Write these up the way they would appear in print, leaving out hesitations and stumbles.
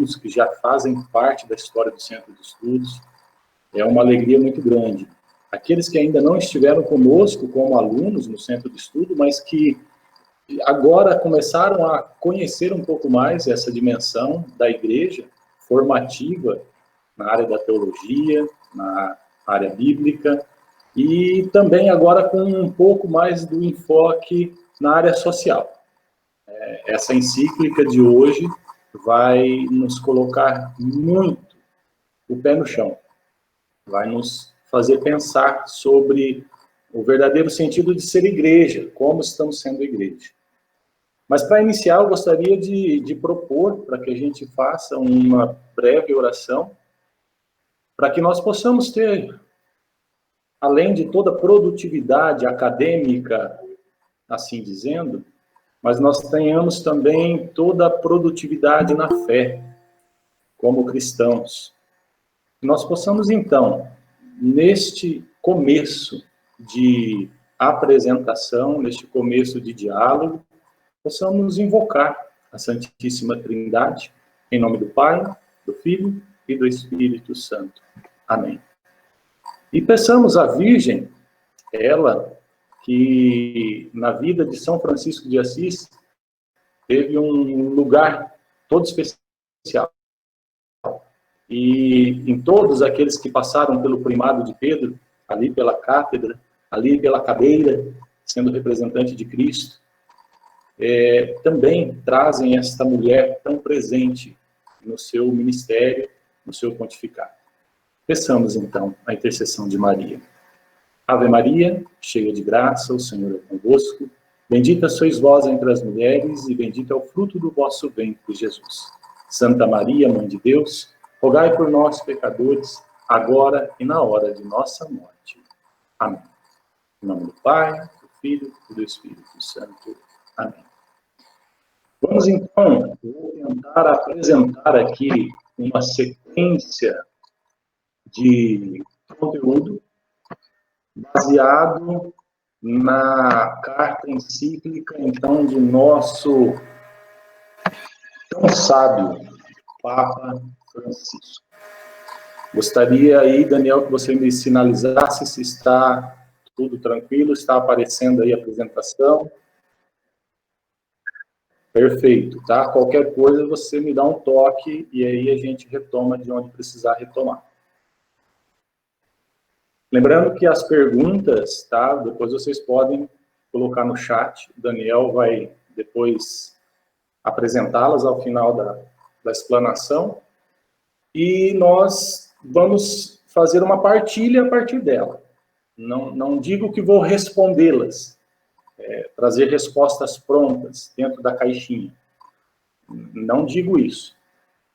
alunos que já fazem parte da história do Centro de Estudos. É uma alegria muito grande. Aqueles que ainda não estiveram conosco como alunos no Centro de Estudo, mas que agora começaram a conhecer um pouco mais essa dimensão da igreja formativa na área da teologia, na área bíblica, e também agora com um pouco mais do enfoque na área social. Essa encíclica de hoje vai nos colocar muito o pé no chão, vai nos fazer pensar sobre o verdadeiro sentido de ser igreja, como estamos sendo igreja. Mas, para iniciar, eu gostaria de propor para que a gente faça uma breve oração, para que nós possamos ter, além de toda a produtividade acadêmica, assim dizendo, mas nós tenhamos também toda a produtividade na fé, como cristãos. Nós possamos, então, neste começo de apresentação, neste começo de diálogo, possamos invocar a Santíssima Trindade, em nome do Pai, do Filho e do Espírito Santo. Amém. E peçamos à Virgem, ela que na vida de São Francisco de Assis teve um lugar todo especial. E em todos aqueles que passaram pelo primado de Pedro, ali pela cátedra, ali pela cadeira, sendo representante de Cristo, também trazem esta mulher tão presente no seu ministério, no seu pontificado. Peçamos, então, a intercessão de Maria. Ave Maria, cheia de graça, o Senhor é convosco. Bendita sois vós entre as mulheres, e bendito é o fruto do vosso ventre, Jesus. Santa Maria, Mãe de Deus, rogai por nós, pecadores, agora e na hora de nossa morte. Amém. Em nome do Pai, do Filho e do Espírito Santo. Amém. Vamos, então, vou tentar apresentar aqui uma sequência de conteúdo baseado na carta encíclica, então, de nosso tão sábio Papa Francisco. Gostaria aí, Daniel, que você me sinalizasse se está tudo tranquilo, está aparecendo aí a apresentação. Perfeito, tá? Qualquer coisa você me dá um toque e aí a gente retoma de onde precisar retomar. Lembrando que as perguntas, tá? Depois vocês podem colocar no chat. O Daniel vai depois apresentá-las ao final da explanação. E nós vamos fazer uma partilha a partir dela. Não digo que vou respondê-las, trazer respostas prontas dentro da caixinha. Não digo isso.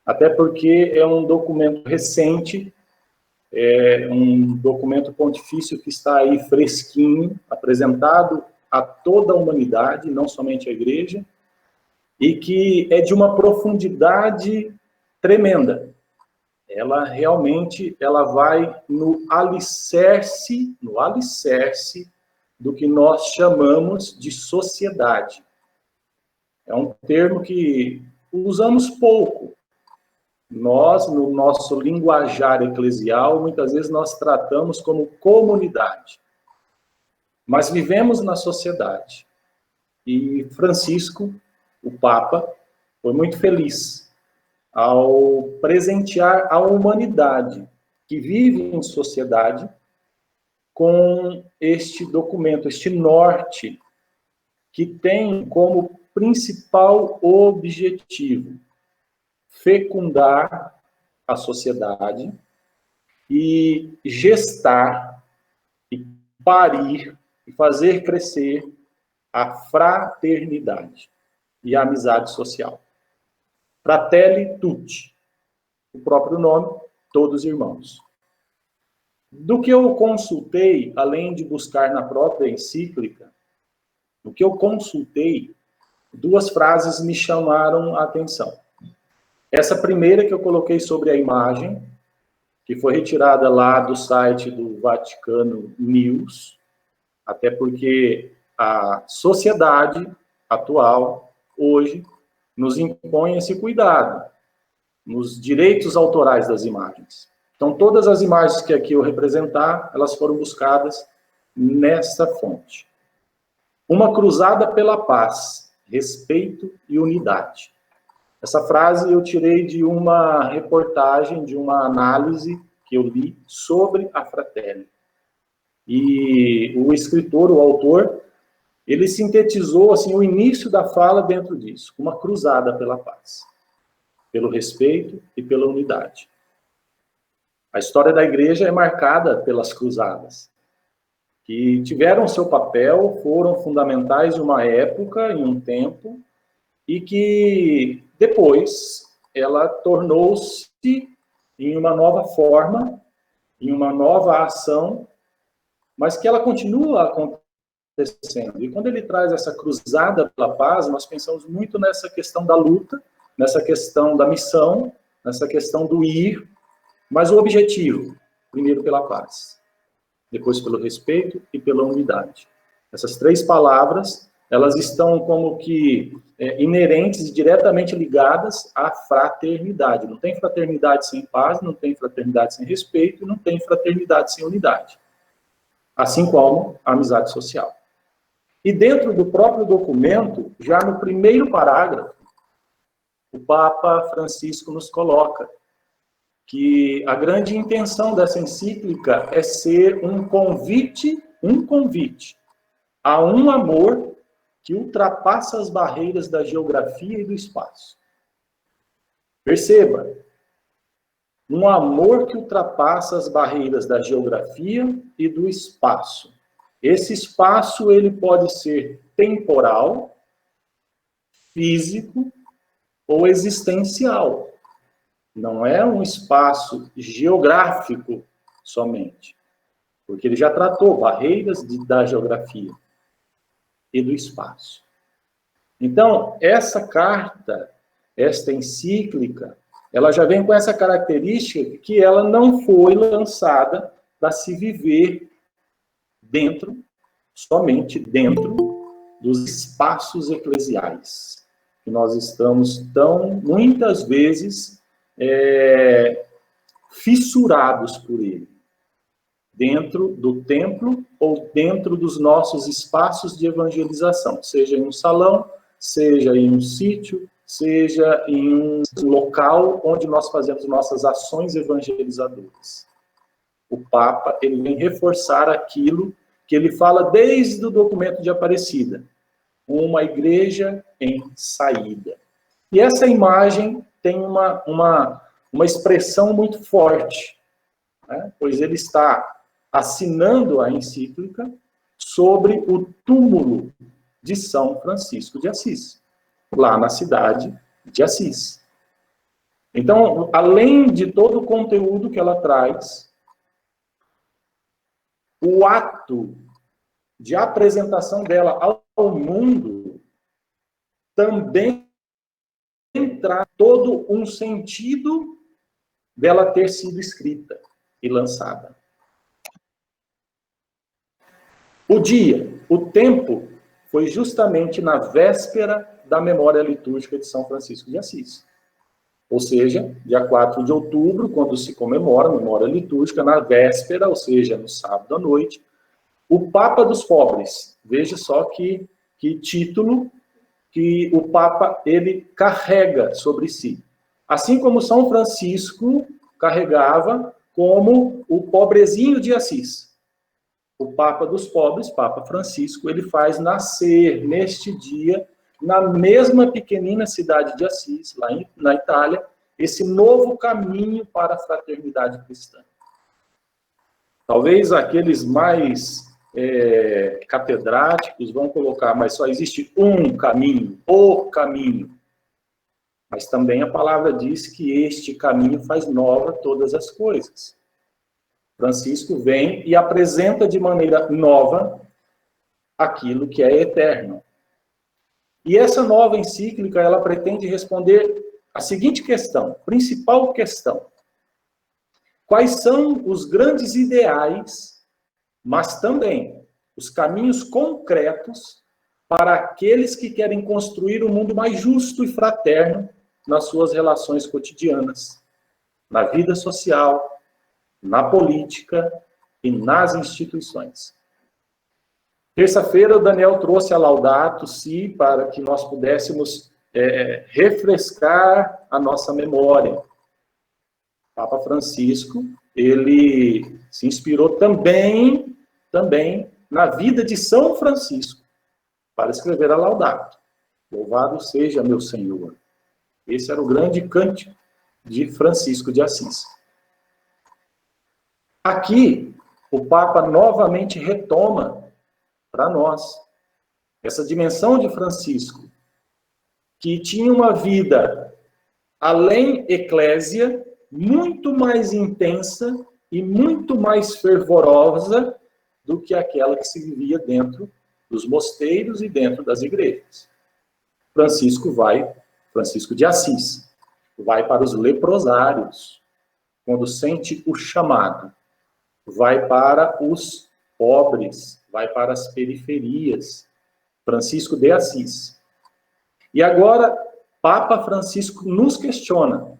Até porque é um documento recente, é um documento pontifício que está aí fresquinho, apresentado a toda a humanidade, não somente a Igreja, e que é de uma profundidade tremenda. Ela realmente vai no alicerce do que nós chamamos de sociedade. É um termo que usamos pouco. Nós, no nosso linguajar eclesial, muitas vezes nós tratamos como comunidade. Mas vivemos na sociedade. E Francisco, o Papa, foi muito feliz ao presentear a humanidade que vive em sociedade com este documento, este norte, que tem como principal objetivo fecundar a sociedade e gestar, e parir, e fazer crescer a fraternidade e a amizade social. Fratelli tutti, o próprio nome, todos irmãos. Do que eu consultei, além de buscar na própria encíclica, do que eu consultei, duas frases me chamaram a atenção. Essa primeira que eu coloquei sobre a imagem, que foi retirada lá do site do Vaticano News, até porque a sociedade atual, hoje, nos impõe esse cuidado. nos direitos autorais das imagens. Então, todas as imagens que aqui eu representar, elas foram buscadas nessa fonte. Uma cruzada pela paz, respeito e unidade. Essa frase eu tirei de uma reportagem, de uma análise que eu li sobre a Fratelli. E o escritor, o autor, ele sintetizou assim, o início da fala dentro disso, uma cruzada pela paz, pelo respeito e pela unidade. A história da igreja é marcada pelas cruzadas, que tiveram seu papel, foram fundamentais em uma época, em um tempo, e que depois ela tornou-se em uma nova forma, em uma nova ação, mas que ela continua acontecendo. E quando ele traz essa cruzada pela paz, nós pensamos muito nessa questão da luta, nessa questão da missão, nessa questão do ir, mas o objetivo, primeiro pela paz, depois pelo respeito e pela unidade. Essas três palavras, elas estão como que inerentes e diretamente ligadas à fraternidade. Não tem fraternidade sem paz, não tem fraternidade sem respeito, não tem fraternidade sem unidade. Assim como a amizade social. E dentro do próprio documento, já no primeiro parágrafo, o Papa Francisco nos coloca que a grande intenção dessa encíclica é ser um convite a um amor que ultrapassa as barreiras da geografia e do espaço. Perceba, um amor que ultrapassa as barreiras da geografia e do espaço. Esse espaço, ele pode ser temporal, físico ou existencial. Não é um espaço geográfico somente, porque ele já tratou barreiras da geografia e do espaço. Então, essa carta, esta encíclica, ela já vem com essa característica que ela não foi lançada para se viver somente dentro dos espaços eclesiais, que nós estamos muitas vezes, fissurados por ele, dentro do templo ou dentro dos nossos espaços de evangelização, seja em um salão, seja em um sítio, seja em um local onde nós fazemos nossas ações evangelizadoras. O Papa, ele vem reforçar aquilo que ele fala desde o documento de Aparecida, uma igreja em saída. E essa imagem tem uma expressão muito forte, né? Pois ele está assinando a encíclica sobre o túmulo de São Francisco de Assis, lá na cidade de Assis. Então, além de todo o conteúdo que ela traz, o ato de apresentação dela ao mundo também traz todo um sentido dela ter sido escrita e lançada. O tempo, foi justamente na véspera da memória litúrgica de São Francisco de Assis. Ou seja, dia 4 de outubro, quando se comemora a memória litúrgica, na véspera, ou seja, no sábado à noite, o Papa dos Pobres. Veja só que título que o Papa ele carrega sobre si. Assim como São Francisco carregava como o pobrezinho de Assis. O Papa dos Pobres, Papa Francisco, ele faz nascer neste dia, na mesma pequenina cidade de Assis, lá na Itália, esse novo caminho para a fraternidade cristã. Talvez aqueles mais catedráticos vão colocar, mas só existe um caminho, o caminho. Mas também a palavra diz que este caminho faz nova todas as coisas. Francisco vem e apresenta de maneira nova aquilo que é eterno. E essa nova encíclica, ela pretende responder a seguinte questão, principal questão. Quais são os grandes ideais, mas também os caminhos concretos para aqueles que querem construir um mundo mais justo e fraterno nas suas relações cotidianas, na vida social, na política e nas instituições. Terça-feira, o Daniel trouxe a Laudato Si para que nós pudéssemos refrescar a nossa memória. Papa Francisco, ele se inspirou também na vida de São Francisco para escrever a Laudato. Louvado seja meu Senhor. Esse era o grande cântico de Francisco de Assis. Aqui, o Papa novamente retoma para nós essa dimensão de Francisco, que tinha uma vida além eclésia, muito mais intensa e muito mais fervorosa do que aquela que se vivia dentro dos mosteiros e dentro das igrejas. Francisco de Assis, vai para os leprosários, quando sente o chamado. Vai para os pobres, vai para as periferias. Francisco de Assis. E agora, Papa Francisco nos questiona.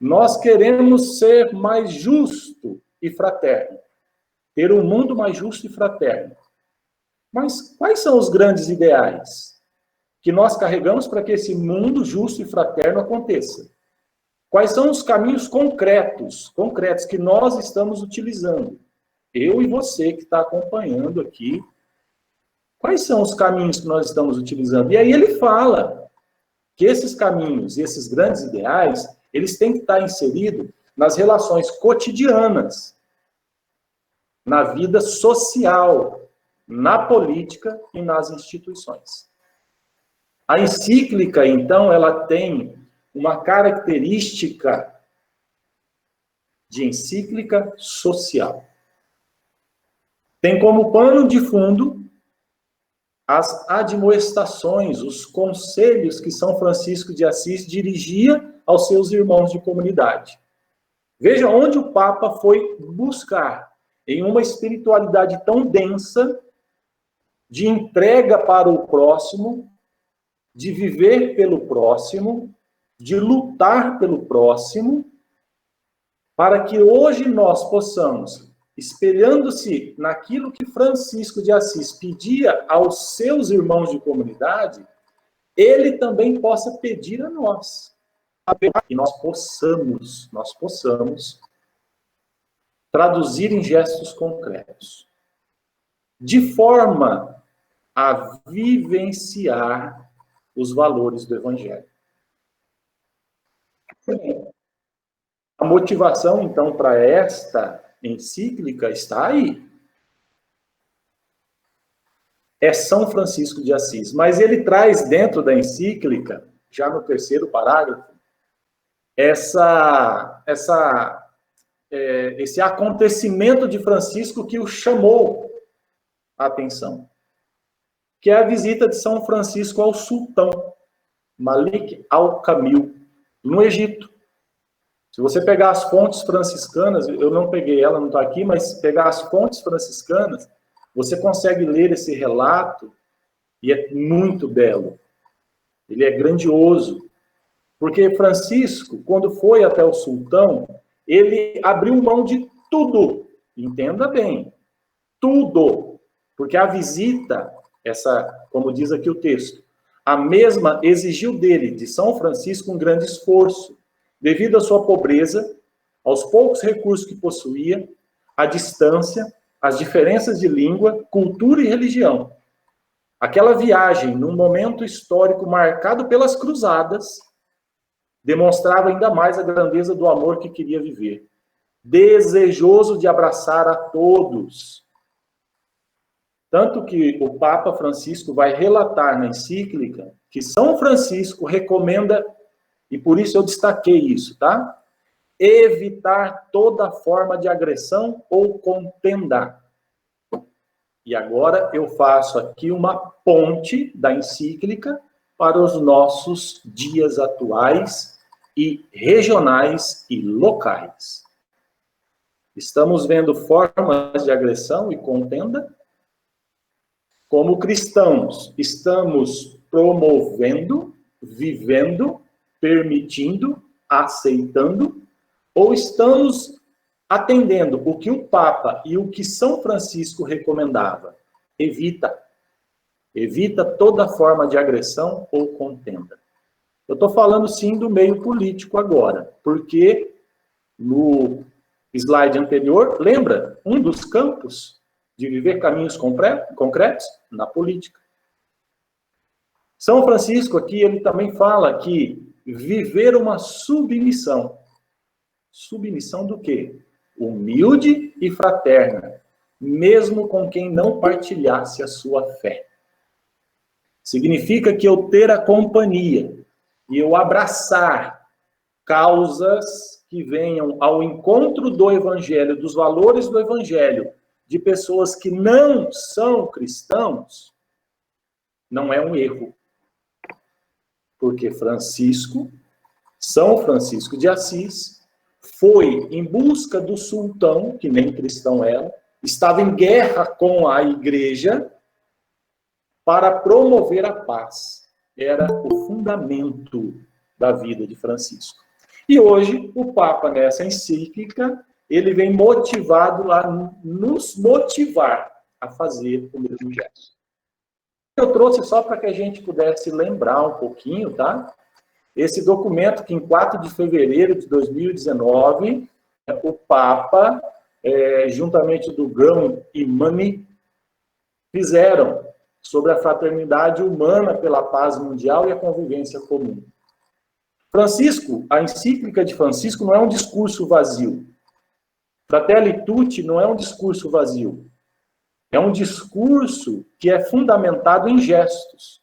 Nós queremos ser mais justo e fraterno. Ter um mundo mais justo e fraterno. Mas quais são os grandes ideais que nós carregamos para que esse mundo justo e fraterno aconteça? Quais são os caminhos concretos que nós estamos utilizando? Eu e você que está acompanhando aqui. Quais são os caminhos que nós estamos utilizando? E aí ele fala que esses caminhos e esses grandes ideais, eles têm que estar inseridos nas relações cotidianas, na vida social, na política e nas instituições. A encíclica, então, ela tem uma característica de encíclica social. Tem como pano de fundo as admoestações, os conselhos que São Francisco de Assis dirigia aos seus irmãos de comunidade. Veja onde o Papa foi buscar, em uma espiritualidade tão densa, de entrega para o próximo, de viver pelo próximo, de lutar pelo próximo, para que hoje nós possamos, espelhando-se naquilo que Francisco de Assis pedia aos seus irmãos de comunidade, ele também possa pedir a nós. Que nós possamos traduzir em gestos concretos, de forma a vivenciar os valores do Evangelho. A motivação, então, para esta encíclica está aí. É São Francisco de Assis. Mas ele traz dentro da encíclica, já no terceiro parágrafo, esse acontecimento de Francisco que o chamou a atenção, que é a visita de São Francisco ao sultão, Malik al-Kamil, no Egito. Se você pegar as fontes franciscanas, eu não peguei ela, não está aqui, mas pegar as fontes franciscanas, você consegue ler esse relato e é muito belo. Ele é grandioso. Porque Francisco, quando foi até o sultão, ele abriu mão de tudo. Entenda bem. Tudo. Porque a visita, como diz aqui o texto, a mesma exigiu dele, de São Francisco, um grande esforço. Devido à sua pobreza, aos poucos recursos que possuía, à distância, às diferenças de língua, cultura e religião. Aquela viagem, num momento histórico marcado pelas cruzadas, demonstrava ainda mais a grandeza do amor que queria viver. Desejoso de abraçar a todos. Tanto que o Papa Francisco vai relatar na encíclica que São Francisco recomenda, e por isso eu destaquei isso, tá? Evitar toda forma de agressão ou contenda. E agora eu faço aqui uma ponte da encíclica para os nossos dias atuais e regionais e locais. Estamos vendo formas de agressão e contenda. Como cristãos, estamos promovendo, vivendo permitindo, aceitando, ou estamos atendendo o que o Papa e o que São Francisco recomendava? Evita. Evita toda forma de agressão ou contenda. Eu estou falando, sim, do meio político agora, porque no slide anterior, lembra, um dos campos de viver caminhos concretos? Na política. São Francisco aqui, ele também fala que viver uma submissão. Submissão do quê? Humilde e fraterna, mesmo com quem não partilhasse a sua fé. Significa que eu ter a companhia e eu abraçar causas que venham ao encontro do Evangelho, dos valores do Evangelho, de pessoas que não são cristãos, não é um erro. Porque São Francisco de Assis, foi em busca do sultão, que nem cristão era, estava em guerra com a igreja para promover a paz. Era o fundamento da vida de Francisco. E hoje, o Papa, nessa encíclica, ele vem motivado a nos motivar a fazer o mesmo gesto. Eu trouxe só para que a gente pudesse lembrar um pouquinho, tá? Esse documento que em 4 de fevereiro de 2019, o Papa, juntamente do Grão e Mani, fizeram sobre a fraternidade humana pela paz mundial e a convivência comum. Francisco, a encíclica de Francisco não é um discurso vazio. Fratelli Tutti não é um discurso vazio. É um discurso que é fundamentado em gestos.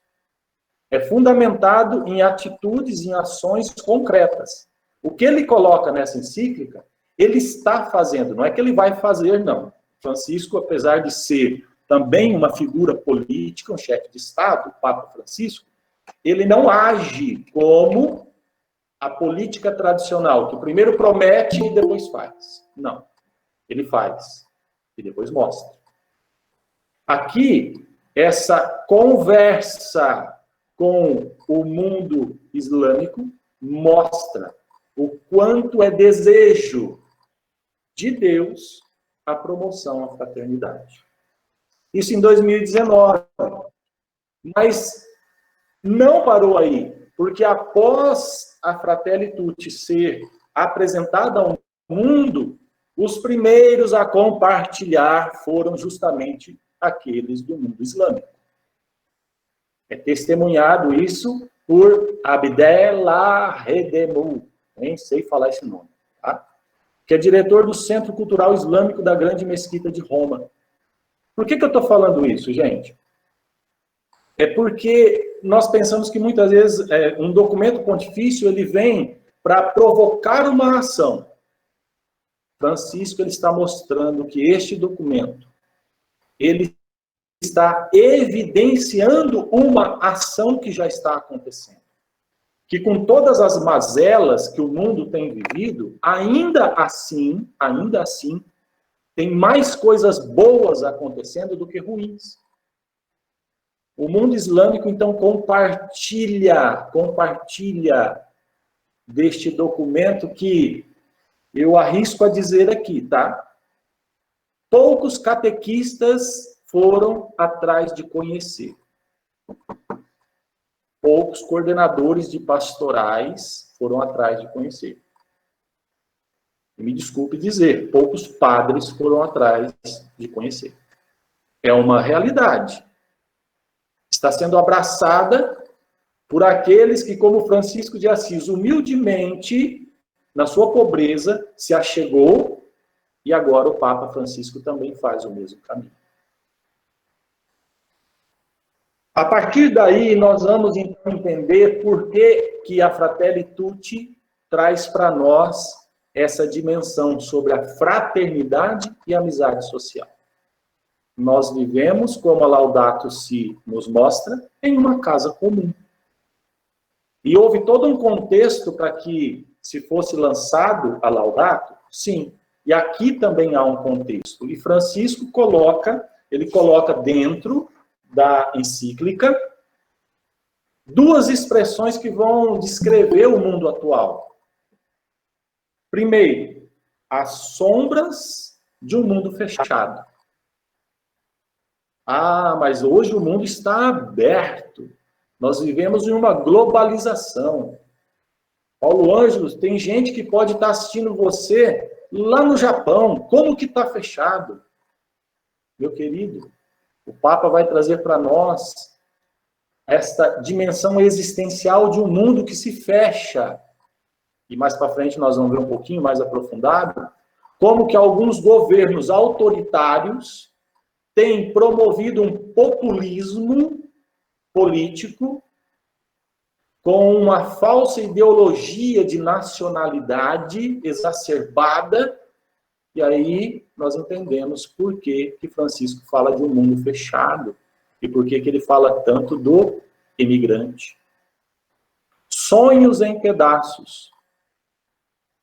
É fundamentado em atitudes, em ações concretas. O que ele coloca nessa encíclica, ele está fazendo. Não é que ele vai fazer, não. Francisco, apesar de ser também uma figura política, um chefe de Estado, o Papa Francisco, ele não age como a política tradicional, que primeiro promete e depois faz. Não. Ele faz e depois mostra. Aqui, essa conversa com o mundo islâmico mostra o quanto é desejo de Deus a promoção à fraternidade. Isso em 2019. Mas não parou aí, porque após a Fratelli Tutti ser apresentada ao mundo, os primeiros a compartilhar foram justamente aqueles do mundo islâmico. É testemunhado isso por Abdellah-Redemou, nem sei falar esse nome, tá? Que é diretor do Centro Cultural Islâmico da Grande Mesquita de Roma. Por que eu estou falando isso, gente? É porque nós pensamos que muitas vezes um documento pontifício ele vem para provocar uma ação. Francisco ele está mostrando que este documento ele está evidenciando uma ação que já está acontecendo. Que com todas as mazelas que o mundo tem vivido, ainda assim, tem mais coisas boas acontecendo do que ruins. O mundo islâmico, então, compartilha deste documento que eu arrisco a dizer aqui, tá? Poucos catequistas foram atrás de conhecer. Poucos coordenadores de pastorais foram atrás de conhecer. Me desculpe dizer, poucos padres foram atrás de conhecer. É uma realidade. Está sendo abraçada por aqueles que, como Francisco de Assis, humildemente, na sua pobreza, se achegou, e agora o Papa Francisco também faz o mesmo caminho. A partir daí, nós vamos então entender por que a Fratelli Tutti traz para nós essa dimensão sobre a fraternidade e a amizade social. Nós vivemos, como a Laudato Si nos mostra, em uma casa comum. E houve todo um contexto para que se fosse lançado a Laudato? Sim. E aqui também há um contexto. E Francisco coloca dentro da encíclica duas expressões que vão descrever o mundo atual. Primeiro, as sombras de um mundo fechado. Ah, mas hoje o mundo está aberto. Nós vivemos em uma globalização. Paulo Ângelo, tem gente que pode estar assistindo você lá no Japão. Como que está fechado? Meu querido, o Papa vai trazer para nós esta dimensão existencial de um mundo que se fecha. E mais para frente nós vamos ver um pouquinho mais aprofundado, como que alguns governos autoritários têm promovido um populismo político com uma falsa ideologia de nacionalidade exacerbada, e aí nós entendemos por que Francisco fala de um mundo fechado, e por que ele fala tanto do imigrante. Sonhos em pedaços.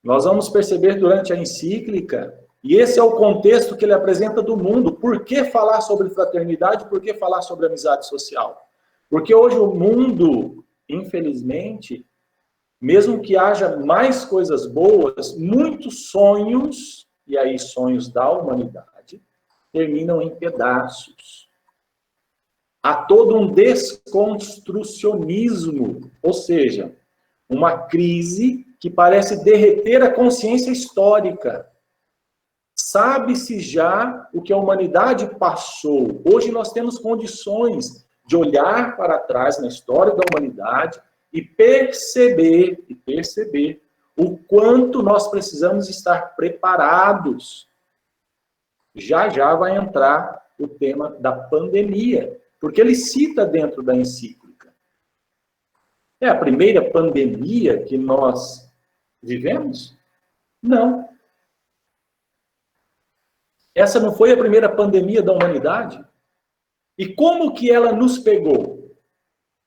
Nós vamos perceber durante a encíclica, e esse é o contexto que ele apresenta do mundo. Por que falar sobre fraternidade? Por que falar sobre amizade social? Porque hoje o mundo, infelizmente, mesmo que haja mais coisas boas, muitos sonhos, e aí sonhos da humanidade, terminam em pedaços. Há todo um desconstrucionismo, ou seja, uma crise que parece derreter a consciência histórica. Sabe-se já o que a humanidade passou. Hoje nós temos condições de olhar para trás na história da humanidade e perceber o quanto nós precisamos estar preparados. Já já vai entrar o tema da pandemia, porque ele cita dentro da encíclica. É a primeira pandemia que nós vivemos? Não. Essa não foi a primeira pandemia da humanidade? E como que ela nos pegou?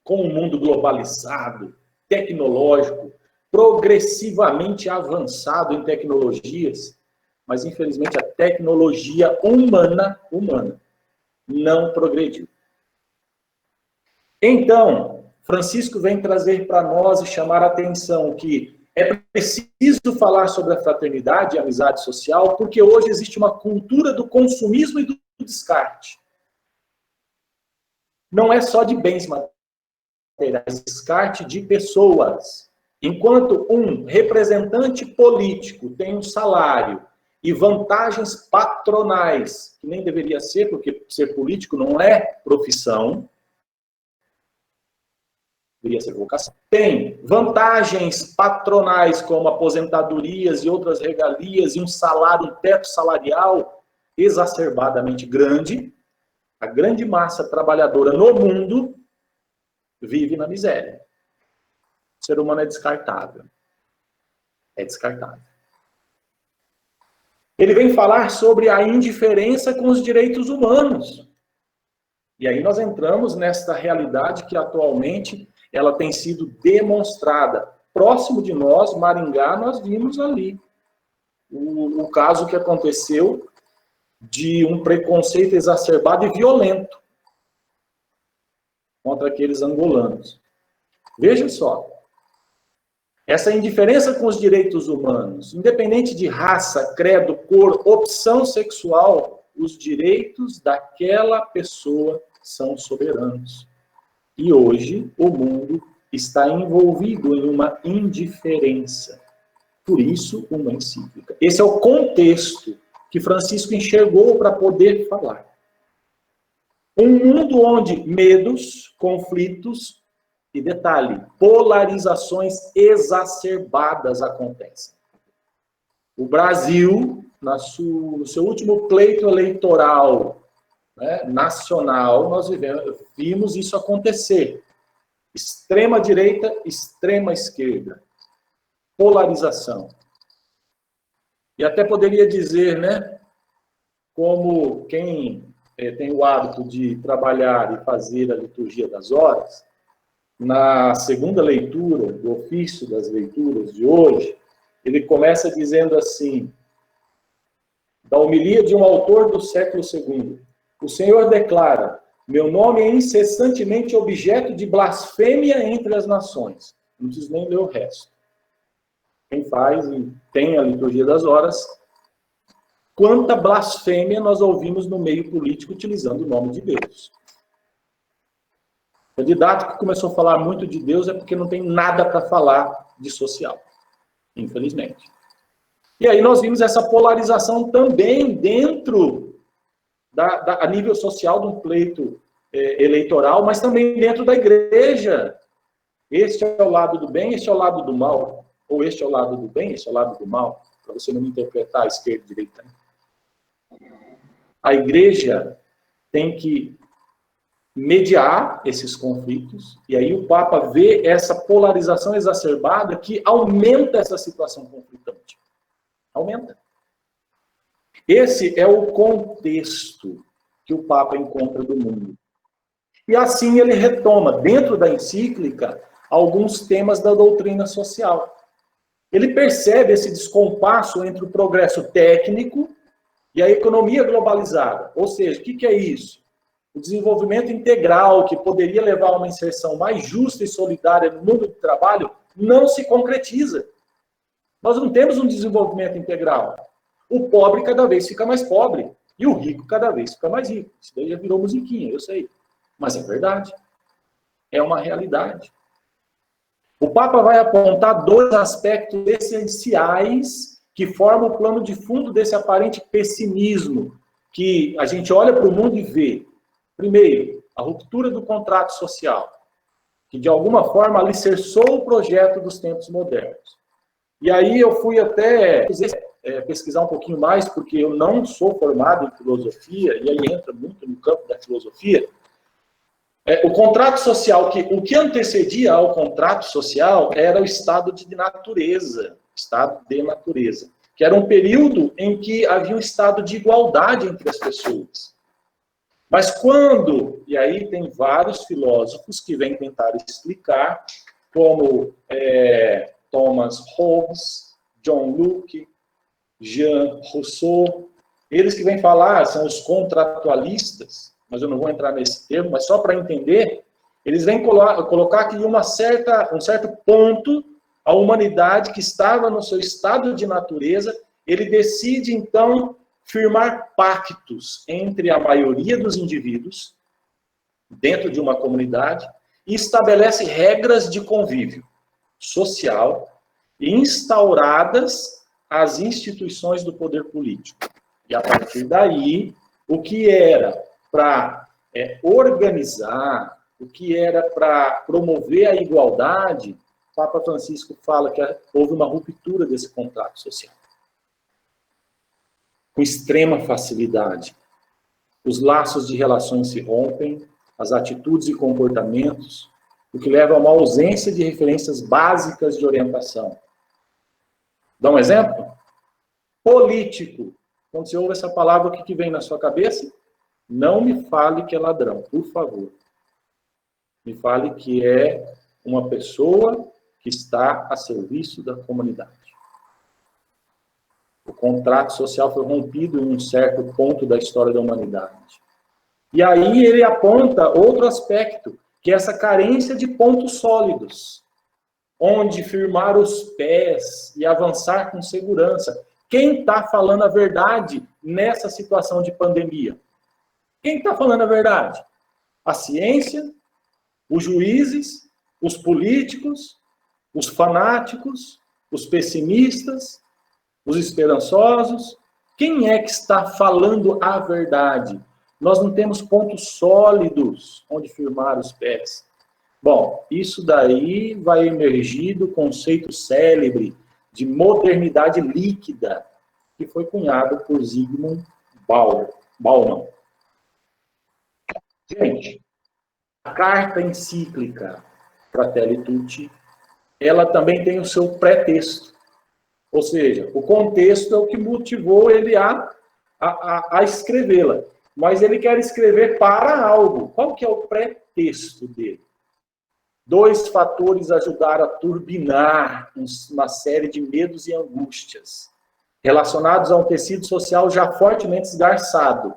Com um mundo globalizado, tecnológico, progressivamente avançado em tecnologias, mas infelizmente a tecnologia humana não progrediu. Então, Francisco vem trazer para nós e chamar a atenção que é preciso falar sobre a fraternidade e a amizade social, porque hoje existe uma cultura do consumismo e do descarte. Não é só de bens materiais, descarte de pessoas. Enquanto um representante político tem um salário e vantagens patronais, que nem deveria ser, porque ser político não é profissão, deveria ser vocação. Tem vantagens patronais, como aposentadorias e outras regalias, e um salário, um teto salarial exacerbadamente grande. A grande massa trabalhadora no mundo vive na miséria. O ser humano é descartável. É descartável. Ele vem falar sobre a indiferença com os direitos humanos. E aí nós entramos nesta realidade que atualmente ela tem sido demonstrada. Próximo de nós, Maringá, nós vimos ali o caso que aconteceu de um preconceito exacerbado e violento contra aqueles angolanos. Veja só, essa indiferença com os direitos humanos, independente de raça, credo, cor, opção sexual, os direitos daquela pessoa são soberanos. E hoje o mundo está envolvido em uma indiferença. Por isso, uma encíclica. Esse é o contexto que Francisco enxergou para poder falar. Um mundo onde medos, conflitos e, detalhe, polarizações exacerbadas acontecem. O Brasil, no seu último pleito eleitoral, né, nacional, nós vimos isso acontecer. Extrema direita, extrema esquerda. Polarização. E até poderia dizer, né, como quem tem o hábito de trabalhar e fazer a liturgia das horas, na segunda leitura, do ofício das leituras de hoje, ele começa dizendo assim, da homilia de um autor do século II, o Senhor declara, Meu nome é incessantemente objeto de blasfêmia entre as nações. Não preciso nem ler o resto. Quem faz e tem a liturgia das horas, quanta blasfêmia nós ouvimos no meio político utilizando o nome de Deus. O candidato que começou a falar muito de Deus é porque não tem nada para falar de social, infelizmente. E aí nós vimos essa polarização também dentro a nível social de um pleito eleitoral, mas também dentro da igreja. Este é o lado do bem, este é o lado do mal. Ou este é o lado do bem, este é o lado do mal. Para você não interpretar a esquerda e a direita. A igreja tem que mediar esses conflitos, e aí o Papa vê essa polarização exacerbada que aumenta essa situação conflitante. Aumenta. Esse é o contexto que o Papa encontra do mundo. E assim ele retoma, dentro da encíclica, alguns temas da doutrina social. Ele percebe esse descompasso entre o progresso técnico e a economia globalizada. Ou seja, o que é isso? O desenvolvimento integral, que poderia levar a uma inserção mais justa e solidária no mundo do trabalho, não se concretiza. Nós não temos um desenvolvimento integral. O pobre cada vez fica mais pobre. E o rico cada vez fica mais rico. Isso daí já virou musiquinha, eu sei. Mas é verdade. É uma realidade. O Papa vai apontar dois aspectos essenciais que formam o plano de fundo desse aparente pessimismo que a gente olha para o mundo e vê. Primeiro, a ruptura do contrato social, que de alguma forma alicerçou o projeto dos tempos modernos. E aí eu fui até pesquisar um pouquinho mais, porque eu não sou formado em filosofia, e aí entra muito no campo da filosofia. O contrato social, o que antecedia ao contrato social era o estado de natureza, que era um período em que havia um estado de igualdade entre as pessoas. Mas quando, e aí tem vários filósofos que vêm tentar explicar, como Thomas Hobbes, John Locke, Jean Rousseau, eles que vêm falar, são os contratualistas, mas eu não vou entrar nesse termo, mas só para entender, eles vêm colocar que em um certo ponto, a humanidade que estava no seu estado de natureza, ele decide, então, firmar pactos entre a maioria dos indivíduos, dentro de uma comunidade, e estabelece regras de convívio social e instauradas as instituições do poder político. E a partir daí, o que era para organizar, o que era para promover a igualdade, o Papa Francisco fala que houve uma ruptura desse contrato social. Com extrema facilidade. Os laços de relações se rompem, as atitudes e comportamentos, o que leva a uma ausência de referências básicas de orientação. Dá um exemplo? Político. Quando você ouve essa palavra, o que vem na sua cabeça? Não me fale que é ladrão, por favor. Me fale que é uma pessoa que está a serviço da comunidade. O contrato social foi rompido em um certo ponto da história da humanidade. E aí ele aponta outro aspecto, que é essa carência de pontos sólidos, onde firmar os pés e avançar com segurança. Quem está falando a verdade nessa situação de pandemia? Quem está falando a verdade? A ciência, os juízes, os políticos, os fanáticos, os pessimistas, os esperançosos. Quem é que está falando a verdade? Nós não temos pontos sólidos onde firmar os pés. Bom, isso daí vai emergir do conceito célebre de modernidade líquida, que foi cunhado por Zygmunt Bauman. Gente, a carta encíclica Fratelli Tutti, ela também tem o seu pré-texto. Ou seja, o contexto é o que motivou ele a escrevê-la. Mas ele quer escrever para algo. Qual que é o pré-texto dele? 2 fatores ajudaram a turbinar uma série de medos e angústias relacionados a um tecido social já fortemente esgarçado.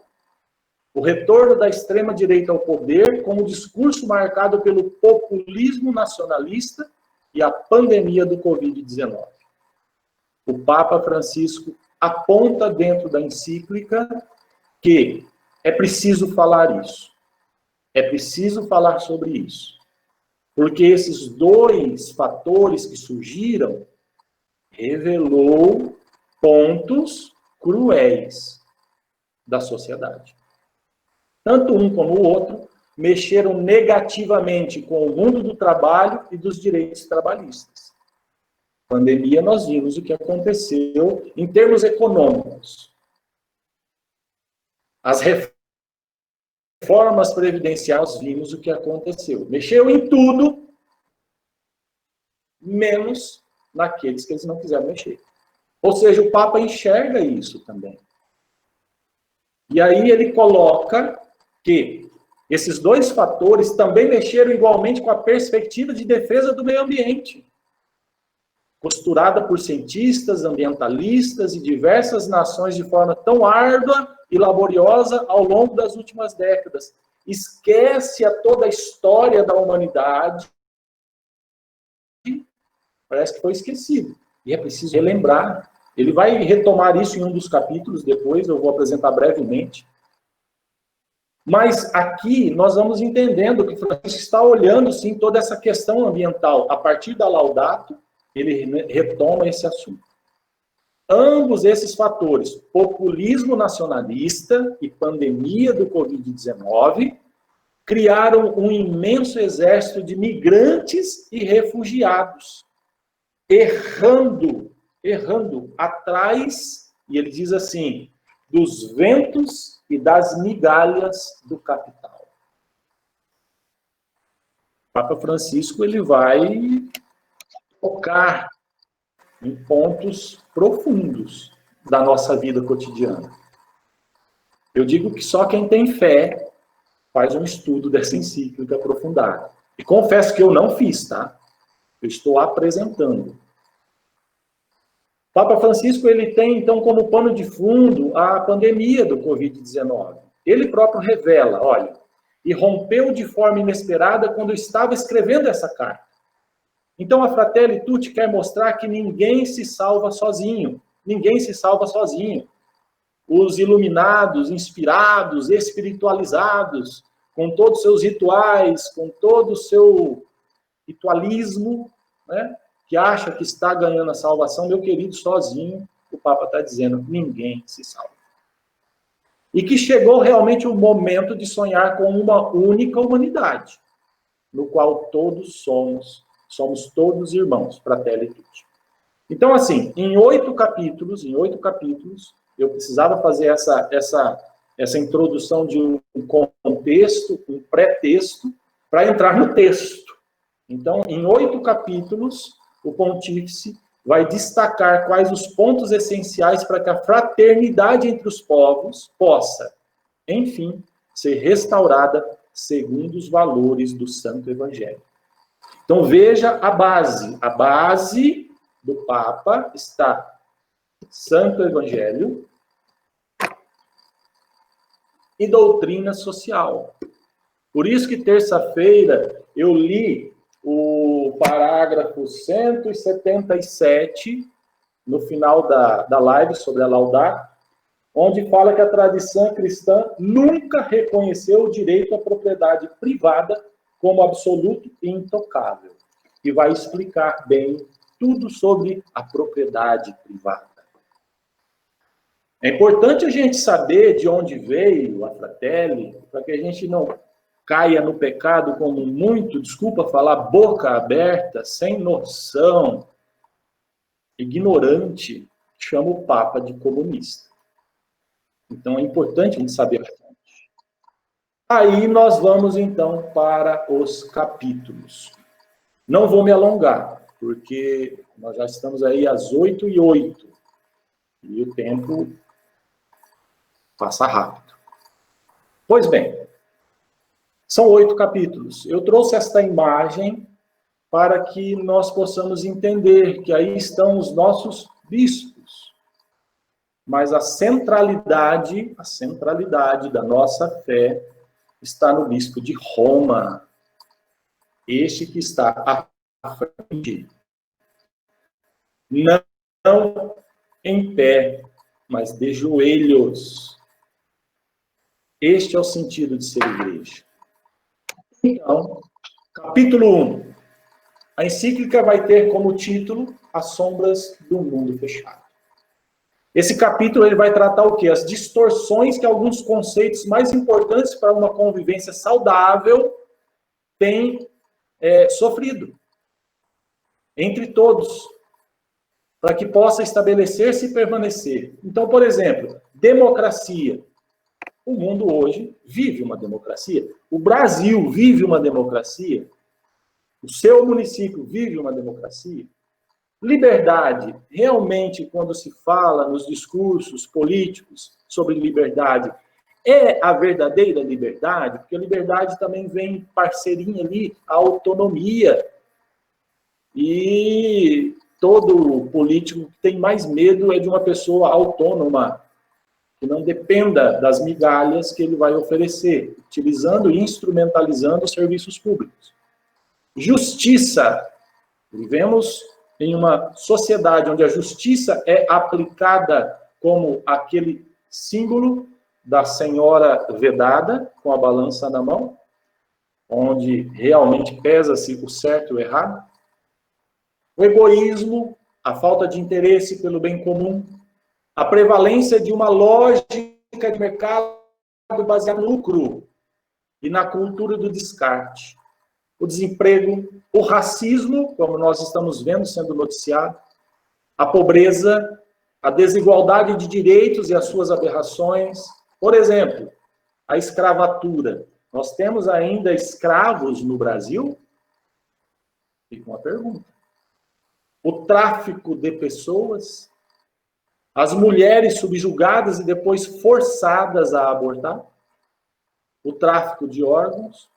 O retorno da extrema-direita ao poder com o discurso marcado pelo populismo nacionalista e a pandemia do Covid-19. O Papa Francisco aponta dentro da encíclica que é preciso falar isso. É preciso falar sobre isso. Porque esses dois fatores que surgiram revelou pontos cruéis da sociedade. Tanto um como o outro mexeram negativamente com o mundo do trabalho e dos direitos trabalhistas. Na pandemia, nós vimos o que aconteceu em termos econômicos. As reformas previdenciais, vimos o que aconteceu. Mexeu em tudo, menos naqueles que eles não quiseram mexer. Ou seja, o Papa enxerga isso também. E aí ele coloca que esses dois fatores também mexeram igualmente com a perspectiva de defesa do meio ambiente, costurada por cientistas, ambientalistas e diversas nações de forma tão árdua e laboriosa ao longo das últimas décadas. Esquece toda a história da humanidade, parece que foi esquecido. E é preciso relembrar. Ele vai retomar isso em um dos capítulos depois, eu vou apresentar brevemente. Mas aqui nós vamos entendendo que Francisco está olhando, sim, toda essa questão ambiental. A partir da Laudato, ele retoma esse assunto. Ambos esses fatores, populismo nacionalista e pandemia do Covid-19, criaram um imenso exército de migrantes e refugiados, errando atrás, e ele diz assim, dos ventos e das migalhas do capital. O Papa Francisco ele vai tocar em pontos profundos da nossa vida cotidiana. Eu digo que só quem tem fé faz um estudo dessa encíclica aprofundado. E confesso que eu não fiz, tá? Eu estou apresentando. Papa Francisco ele tem, então, como pano de fundo a pandemia do Covid-19. Ele próprio revela, olha, e rompeu de forma inesperada quando estava escrevendo essa carta. Então, a Fratelli Tutti quer mostrar que ninguém se salva sozinho. Ninguém se salva sozinho. Os iluminados, inspirados, espiritualizados, com todos os seus rituais, com todo o seu ritualismo, né? Que acha que está ganhando a salvação, meu querido, sozinho, o Papa está dizendo, ninguém se salva. E que chegou realmente o momento de sonhar com uma única humanidade, no qual todos somos todos irmãos, Fratelli Tutti. Então, assim, em 8 capítulos, eu precisava fazer essa introdução de um contexto, um pré-texto, para entrar no texto. Então, em 8 capítulos, o pontífice vai destacar quais os pontos essenciais para que a fraternidade entre os povos possa, enfim, ser restaurada segundo os valores do Santo Evangelho. Então, veja a base. A base do Papa está Santo Evangelho e doutrina social. Por isso que terça-feira eu li o parágrafo 177, no final da live sobre a Laudato, onde fala que a tradição cristã nunca reconheceu o direito à propriedade privada como absoluto e intocável. E vai explicar bem tudo sobre a propriedade privada. É importante a gente saber de onde veio a Fratelli, para que a gente não caia no pecado como muito, desculpa falar, boca aberta, sem noção, ignorante, chama o Papa de comunista. Então é importante a gente saber. Aí nós vamos então para os capítulos. Não vou me alongar, porque nós já estamos aí às 8h08, e o tempo passa rápido. Pois bem, são 8 capítulos. Eu trouxe esta imagem para que nós possamos entender que aí estão os nossos bispos. mas a centralidade da nossa fé está no bispo de Roma, este que está à frente, não em pé, mas de joelhos. Este é o sentido de ser igreja. Então, capítulo 1. A encíclica vai ter como título As Sombras do Mundo Fechado. Esse capítulo ele vai tratar o quê? As distorções que alguns conceitos mais importantes para uma convivência saudável têm sofrido entre todos, para que possa estabelecer-se e permanecer. Então, por exemplo, democracia. O mundo hoje vive uma democracia. O Brasil vive uma democracia. O seu município vive uma democracia. Liberdade. Realmente, quando se fala nos discursos políticos sobre liberdade, é a verdadeira liberdade? Porque a liberdade também vem em parceirinha ali, a autonomia. E todo político que tem mais medo é de uma pessoa autônoma, que não dependa das migalhas que ele vai oferecer, utilizando e instrumentalizando os serviços públicos. Justiça. Vivemos em uma sociedade onde a justiça é aplicada como aquele símbolo da senhora vedada, com a balança na mão, onde realmente pesa-se o certo e o errado. O egoísmo, a falta de interesse pelo bem comum, a prevalência de uma lógica de mercado baseada no lucro e na cultura do descarte. O desemprego, o racismo, como nós estamos vendo sendo noticiado, a pobreza, a desigualdade de direitos e as suas aberrações. Por exemplo, a escravatura. Nós temos ainda escravos no Brasil? Fica uma pergunta. O tráfico de pessoas, as mulheres subjugadas e depois forçadas a abortar, o tráfico de órgãos,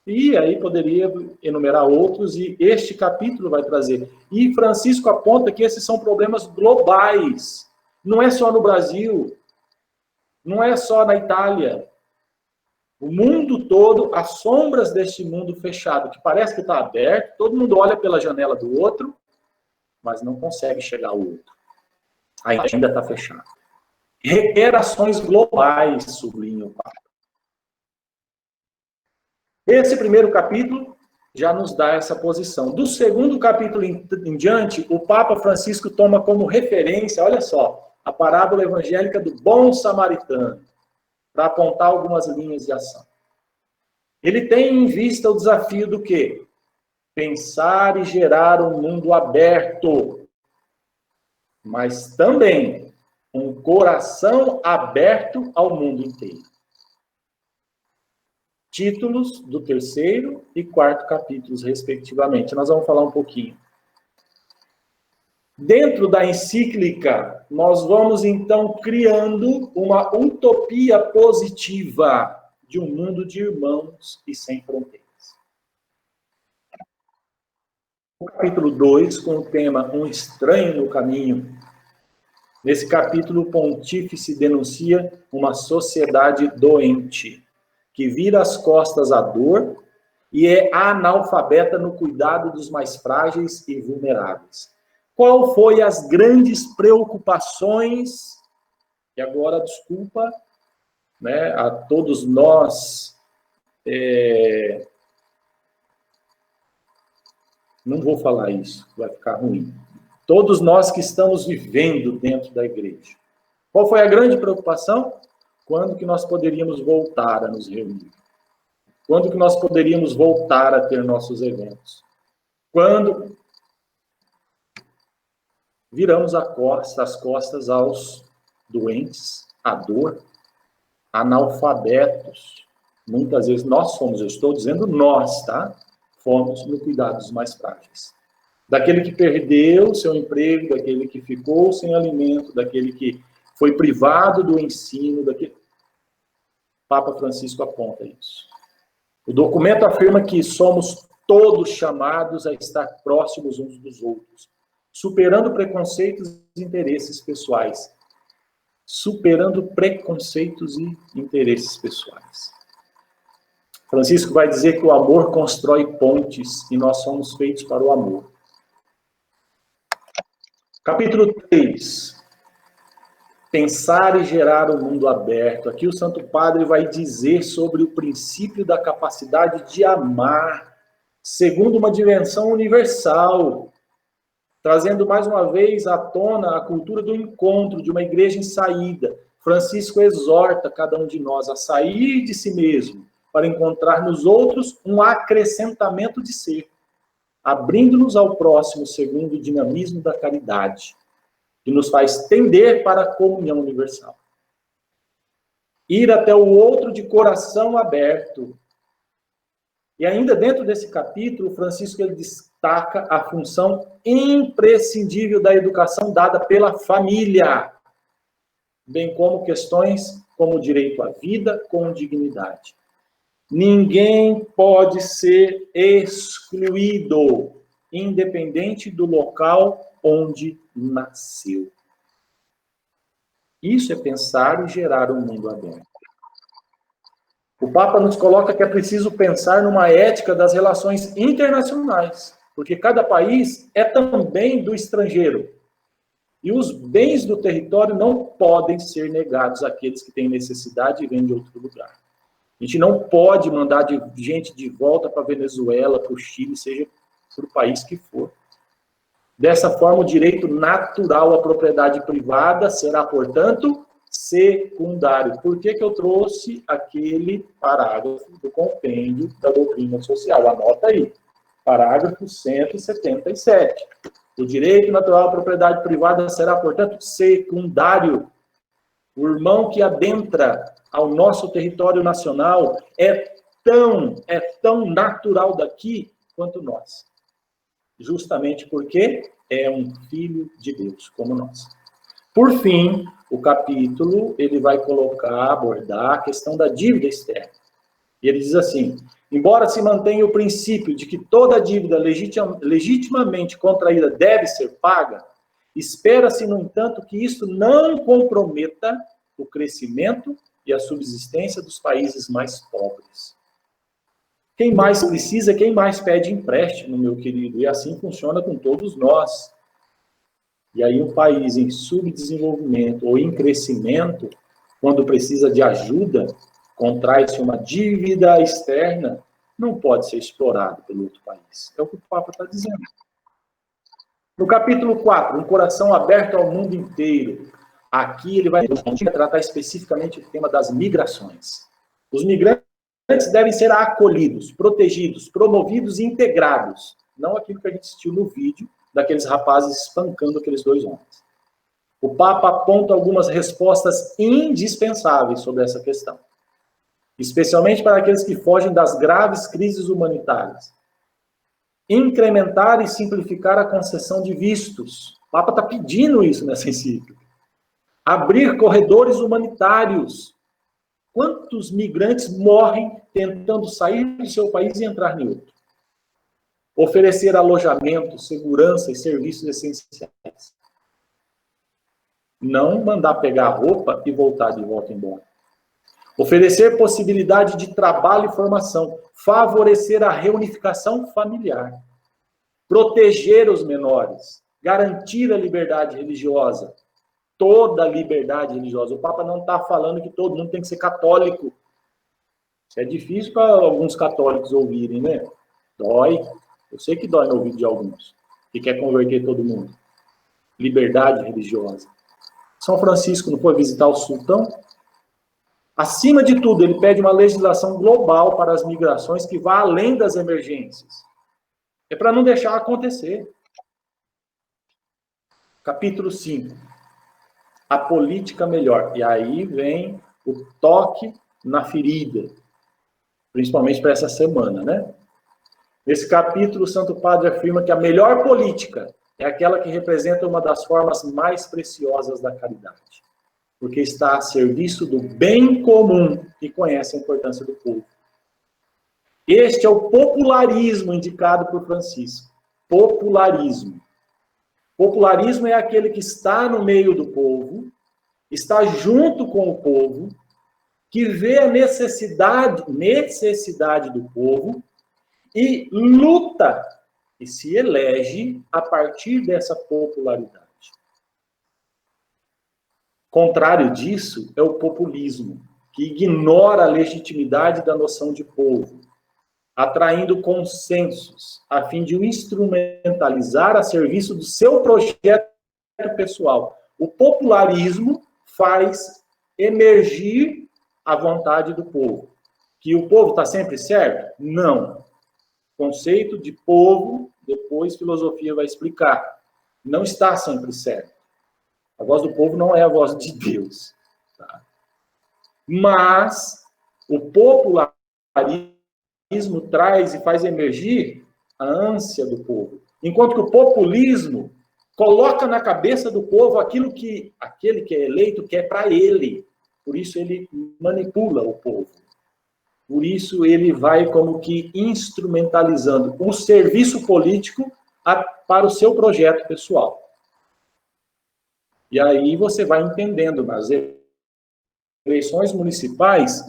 e aí poderia enumerar outros, e este capítulo vai trazer. E Francisco aponta que esses são problemas globais, não é só no Brasil, não é só na Itália. O mundo todo, as sombras deste mundo fechado, que parece que está aberto, todo mundo olha pela janela do outro, mas não consegue chegar ao outro. Ainda está fechado. Requer ações globais, sublinha o Papa. Esse primeiro capítulo já nos dá essa posição. Do segundo capítulo em diante, o Papa Francisco toma como referência, olha só, a parábola evangélica do bom samaritano, para apontar algumas linhas de ação. Ele tem em vista o desafio do quê? Pensar e gerar um mundo aberto, mas também um coração aberto ao mundo inteiro. Títulos do terceiro e quarto capítulos, respectivamente. Nós vamos falar um pouquinho. Dentro da encíclica, nós vamos, então, criando uma utopia positiva de um mundo de irmãos e sem fronteiras. O capítulo 2, com o tema Um Estranho no Caminho. Nesse capítulo, o pontífice denuncia uma sociedade doente, que vira as costas à dor e é analfabeta no cuidado dos mais frágeis e vulneráveis. Qual foi as grandes preocupações, e agora, desculpa, né, a todos nós, não vou falar isso, vai ficar ruim. Todos nós que estamos vivendo dentro da igreja. Qual foi a grande preocupação? Quando que nós poderíamos voltar a nos reunir? Quando que nós poderíamos voltar a ter nossos eventos? Quando viramos as costas aos doentes, à dor, analfabetos. Muitas vezes nós fomos, eu estou dizendo nós, tá? Fomos no cuidado dos mais frágeis. Daquele que perdeu seu emprego, daquele que ficou sem alimento, daquele que foi privado do ensino, daquele... Papa Francisco aponta isso. O documento afirma que somos todos chamados a estar próximos uns dos outros, superando preconceitos e interesses pessoais. superando preconceitos e interesses pessoais. Francisco vai dizer que o amor constrói pontes e nós somos feitos para o amor. Capítulo 3. Pensar e gerar um mundo aberto. Aqui o Santo Padre vai dizer sobre o princípio da capacidade de amar, segundo uma dimensão universal, trazendo mais uma vez à tona a cultura do encontro, de uma igreja em saída. Francisco exorta cada um de nós a sair de si mesmo, para encontrar nos outros um acrescentamento de ser, abrindo-nos ao próximo segundo o dinamismo da caridade, que nos faz tender para a comunhão universal. Ir até o outro de coração aberto. E ainda dentro desse capítulo, Francisco ele destaca a função imprescindível da educação dada pela família, bem como questões como o direito à vida com dignidade. Ninguém pode ser excluído, independente do local onde nasceu. Isso é pensar e gerar um mundo aberto. O Papa nos coloca que é preciso pensar numa ética das relações internacionais, porque cada país é também do estrangeiro. E os bens do território não podem ser negados àqueles que têm necessidade e vêm de outro lugar. A gente não pode mandar gente de volta para a Venezuela, para o Chile, seja para o país que for. Dessa forma, o direito natural à propriedade privada será, portanto, secundário. Por que eu trouxe aquele parágrafo do compêndio da doutrina social? Anota aí. Parágrafo 177. O direito natural à propriedade privada será, portanto, secundário. O irmão que adentra ao nosso território nacional é tão natural daqui quanto nós. Justamente porque é um filho de Deus, como nós. Por fim, o capítulo, ele vai abordar a questão da dívida externa. E ele diz assim: embora se mantenha o princípio de que toda dívida legitimamente contraída deve ser paga, espera-se, no entanto, que isto não comprometa o crescimento e a subsistência dos países mais pobres. Quem mais precisa, quem mais pede empréstimo, meu querido, e assim funciona com todos nós. E aí um país em subdesenvolvimento ou em crescimento, quando precisa de ajuda, contrai-se uma dívida externa, não pode ser explorado pelo outro país. É o que o Papa está dizendo. No capítulo 4, um coração aberto ao mundo inteiro. Aqui ele vai tratar especificamente o tema das migrações. Os migrantes devem ser acolhidos, protegidos, promovidos e integrados. Não aquilo que a gente assistiu no vídeo, daqueles rapazes espancando aqueles dois homens. O Papa aponta algumas respostas indispensáveis sobre essa questão, especialmente para aqueles que fogem das graves crises humanitárias. Incrementar e simplificar a concessão de vistos. O Papa está pedindo isso nessa encíclica. Abrir corredores humanitários. Quantos migrantes morrem tentando sair do seu país e entrar em outro? Oferecer alojamento, segurança e serviços essenciais. Não mandar pegar a roupa e voltar de volta embora. Oferecer possibilidade de trabalho e formação. Favorecer a reunificação familiar. Proteger os menores. Garantir a liberdade religiosa. Toda a liberdade religiosa. O Papa não está falando que todo mundo tem que ser católico. Isso é difícil para alguns católicos ouvirem, né? Dói. Eu sei que dói no ouvido de alguns, que quer converter todo mundo. Liberdade religiosa. São Francisco não foi visitar o sultão? Acima de tudo, ele pede uma legislação global para as migrações que vá além das emergências. É para não deixar acontecer. Capítulo 5. A política melhor. E aí vem o toque na ferida. Principalmente para essa semana, né? Nesse capítulo, o Santo Padre afirma que a melhor política é aquela que representa uma das formas mais preciosas da caridade, porque está a serviço do bem comum e conhece a importância do povo. Este é o popularismo indicado por Francisco. Popularismo. Popularismo é aquele que está no meio do povo, está junto com o povo, que vê a necessidade do povo e luta e se elege a partir dessa popularidade. Contrário disso é o populismo, que ignora a legitimidade da noção de povo, atraindo consensos, a fim de o instrumentalizar a serviço do seu projeto pessoal. O popularismo faz emergir a vontade do povo. Que o povo está sempre certo? Não. Conceito de povo, depois filosofia vai explicar. Não está sempre certo. A voz do povo não é a voz de Deus. Tá? Mas o popularismo traz e faz emergir a ânsia do povo. Enquanto que o populismo coloca na cabeça do povo aquilo que aquele que é eleito quer para ele. Por isso ele manipula o povo. Por isso ele vai como que instrumentalizando o serviço político para o seu projeto pessoal. E aí você vai entendendo nas eleições municipais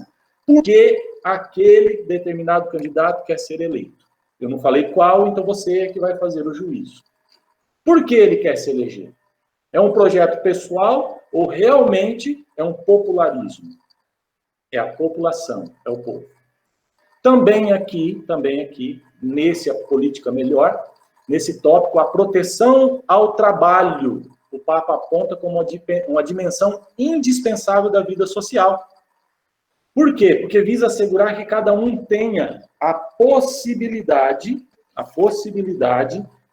por que aquele determinado candidato quer ser eleito. Eu não falei qual, então você é que vai fazer o juízo. Por que ele quer se eleger? É um projeto pessoal ou realmente é um popularismo? É a população, é o povo. Também aqui, nesse A Política Melhor, nesse tópico, a proteção ao trabalho, o Papa aponta como uma dimensão indispensável da vida social. Por quê? Porque visa assegurar que cada um tenha a possibilidade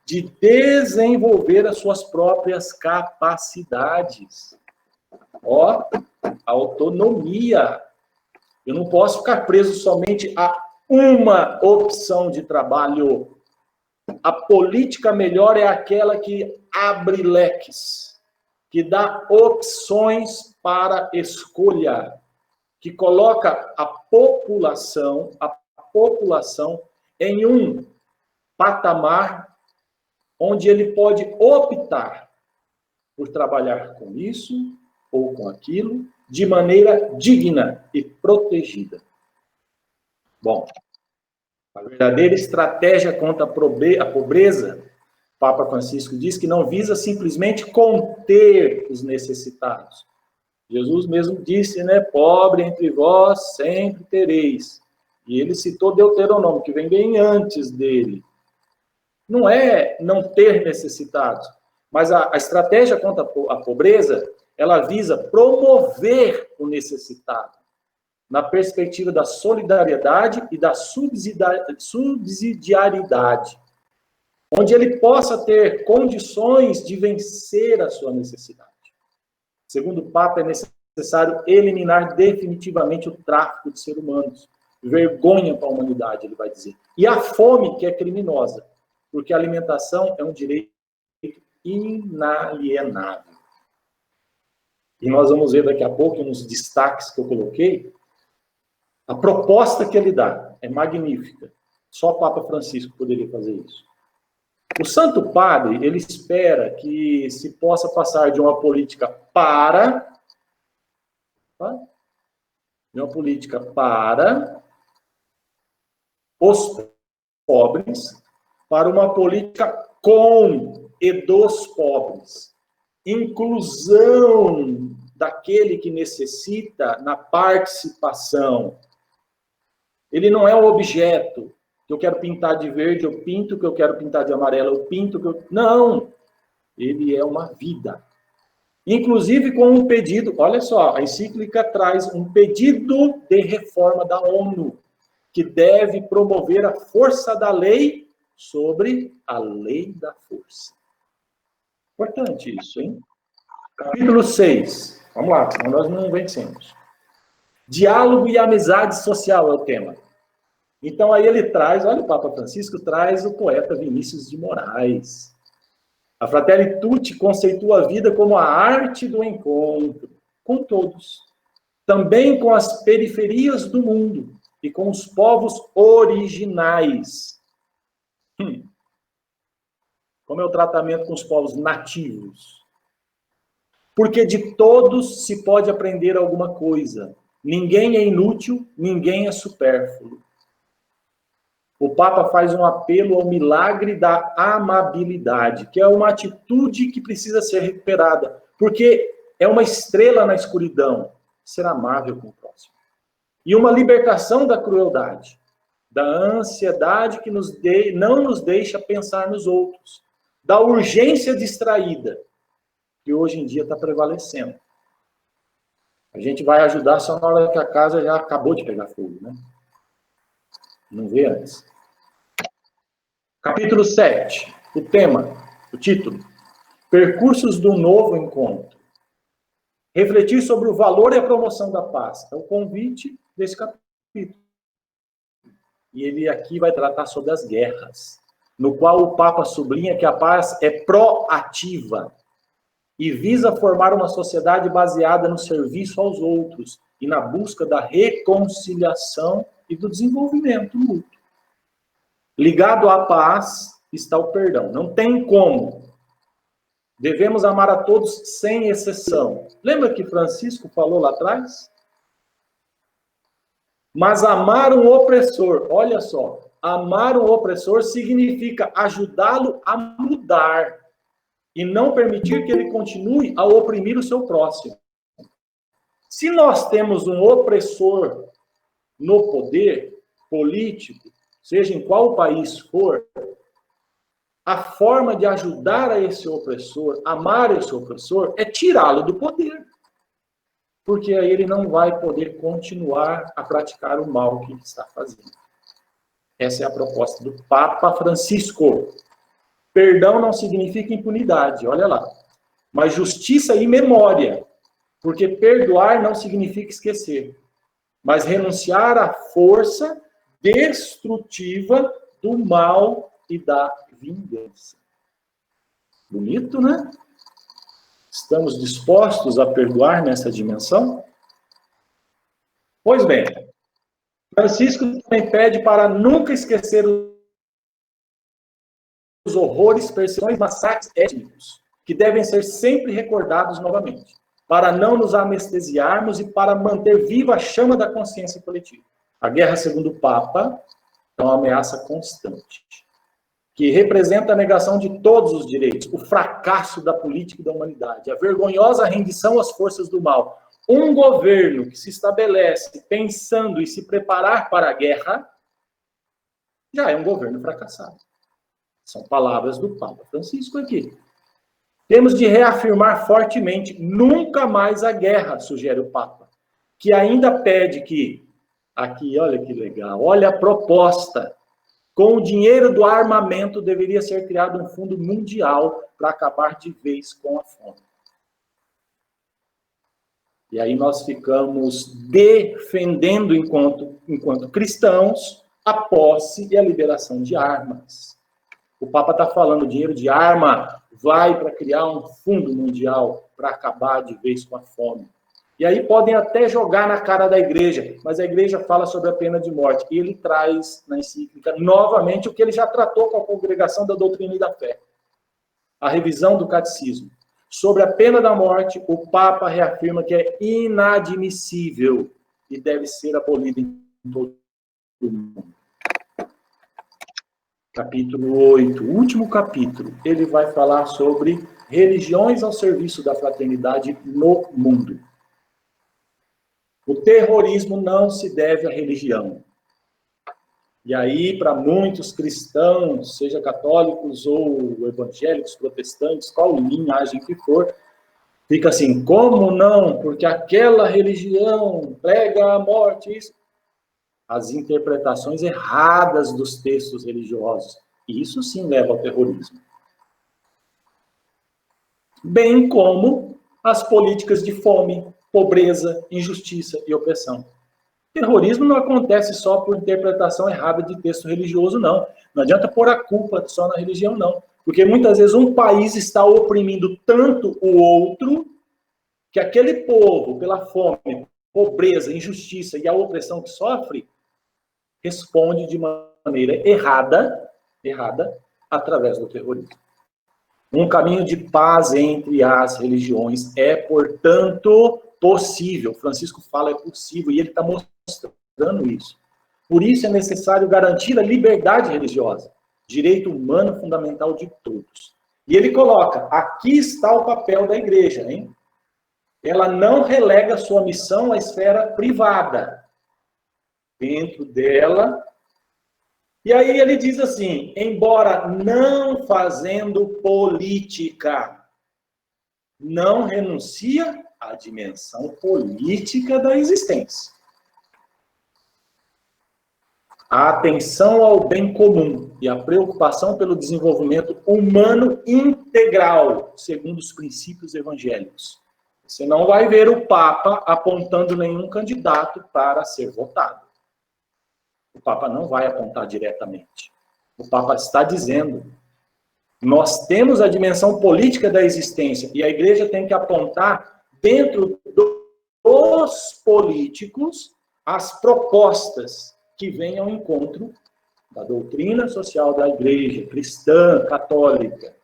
de desenvolver as suas próprias capacidades. Ó, autonomia. Eu não posso ficar preso somente a uma opção de trabalho. A política melhor é aquela que abre leques, que dá opções para escolha, que coloca a população em um patamar onde ele pode optar por trabalhar com isso ou com aquilo de maneira digna e protegida. Bom, a verdadeira estratégia contra a pobreza, Papa Francisco diz que não visa simplesmente conter os necessitados. Jesus mesmo disse, né, pobre entre vós sempre tereis. E ele citou Deuteronômio, que vem bem antes dele. Não é não ter necessitados, mas a estratégia contra a pobreza, ela visa promover o necessitado, na perspectiva da solidariedade e da subsidiariedade, onde ele possa ter condições de vencer a sua necessidade. Segundo o Papa, é necessário eliminar definitivamente o tráfico de seres humanos. Vergonha para a humanidade, ele vai dizer. E a fome, que é criminosa, porque a alimentação é um direito inalienável. E nós vamos ver daqui a pouco, nos destaques que eu coloquei, a proposta que ele dá é magnífica. Só o Papa Francisco poderia fazer isso. O Santo Padre, ele espera que se possa passar de uma política para os pobres, para uma política com e dos pobres. Inclusão daquele que necessita na participação. Ele não é um objeto que eu quero pintar de verde, eu pinto, que eu quero pintar de amarelo, eu pinto, que eu... Não! Ele é uma vida. Inclusive com um pedido, olha só, a encíclica traz um pedido de reforma da ONU, que deve promover a força da lei sobre a lei da força. Importante isso, hein? Capítulo 6. Vamos lá, senão nós não vencemos. Diálogo e amizade social é o tema. Então aí ele traz, olha, o Papa Francisco traz o poeta Vinícius de Moraes. A Fratelli Tutti conceitua a vida como a arte do encontro com todos, também com as periferias do mundo e com os povos originais. Como é o tratamento com os povos nativos? porque de todos se pode aprender alguma coisa. Ninguém é inútil, ninguém é supérfluo. O Papa faz um apelo ao milagre da amabilidade, que é uma atitude que precisa ser recuperada, porque é uma estrela na escuridão, ser amável com o próximo. E uma libertação da crueldade, da ansiedade que não nos deixa pensar nos outros, da urgência distraída, que hoje em dia está prevalecendo. A gente vai ajudar só na hora que a casa já acabou de pegar fogo, né? Não vê antes. Capítulo 7, o tema, o título, Percursos do Novo Encontro. Refletir sobre o valor e a promoção da paz. É o convite desse capítulo. E ele aqui vai tratar sobre as guerras, no qual o Papa sublinha que a paz é proativa e visa formar uma sociedade baseada no serviço aos outros e na busca da reconciliação e do desenvolvimento mútuo. Ligado à paz está o perdão. Não tem como. Devemos amar a todos sem exceção. Lembra que Francisco falou lá atrás? Mas amar um opressor, olha só, amar um opressor significa ajudá-lo a mudar e não permitir que ele continue a oprimir o seu próximo. Se nós temos um opressor no poder político, seja em qual país for, a forma de ajudar a esse opressor, amar esse opressor, é tirá-lo do poder. Porque aí ele não vai poder continuar a praticar o mal que ele está fazendo. Essa é a proposta do Papa Francisco. Perdão não significa impunidade, olha lá. Mas justiça e memória. Porque perdoar não significa esquecer. Mas renunciar à força destrutiva do mal e da vingança. Bonito, né? Estamos dispostos a perdoar nessa dimensão? Pois bem, Francisco também pede para nunca esquecer os horrores, perseguições, massacres étnicos, que devem ser sempre recordados novamente, para não nos anestesiarmos e para manter viva a chama da consciência coletiva. A guerra, segundo o Papa, é uma ameaça constante, que representa a negação de todos os direitos, o fracasso da política e da humanidade, a vergonhosa rendição às forças do mal. Um governo que se estabelece pensando em se preparar para a guerra, já é um governo fracassado. São palavras do Papa Francisco aqui. Temos de reafirmar fortemente, nunca mais a guerra, sugere o Papa, que ainda pede que, aqui, olha que legal, olha a proposta, com o dinheiro do armamento, deveria ser criado um fundo mundial para acabar de vez com a fome. E aí nós ficamos defendendo, enquanto cristãos, a posse e a liberação de armas. O Papa está falando, dinheiro de arma vai para criar um fundo mundial para acabar de vez com a fome. E aí podem até jogar na cara da igreja, mas a igreja fala sobre a pena de morte. E ele traz na encíclica novamente o que ele já tratou com a Congregação da Doutrina e da Fé. A revisão do catecismo. Sobre a pena da morte, o Papa reafirma que é inadmissível e deve ser abolida em todo o mundo. Capítulo 8, o último capítulo, ele vai falar sobre religiões ao serviço da fraternidade no mundo. O terrorismo não se deve à religião. E aí, para muitos cristãos, seja católicos ou evangélicos, protestantes, qual linhagem que for, fica assim, como não? Porque aquela religião prega a morte, isso. As interpretações erradas dos textos religiosos. E isso sim leva ao terrorismo. Bem como as políticas de fome, pobreza, injustiça e opressão. Terrorismo não acontece só por interpretação errada de texto religioso, não. Não adianta pôr a culpa só na religião, não. Porque muitas vezes um país está oprimindo tanto o outro, que aquele povo, pela fome, pobreza, injustiça e a opressão que sofre, responde de maneira errada, através do terrorismo. Um caminho de paz entre as religiões é, portanto, possível. Francisco fala é possível, e ele está mostrando isso. Por isso é necessário garantir a liberdade religiosa, direito humano fundamental de todos. E ele coloca, aqui está o papel da igreja, hein? Ela não relega sua missão à esfera privada. Dentro dela. E aí ele diz assim, embora não fazendo política, não renuncia à dimensão política da existência. A atenção ao bem comum e a preocupação pelo desenvolvimento humano integral, segundo os princípios evangélicos. Você não vai ver o Papa apontando nenhum candidato para ser votado. O Papa não vai apontar diretamente. O Papa está dizendo, nós temos a dimensão política da existência e a igreja tem que apontar dentro dos políticos as propostas que vêm ao encontro da doutrina social da igreja cristã, católica.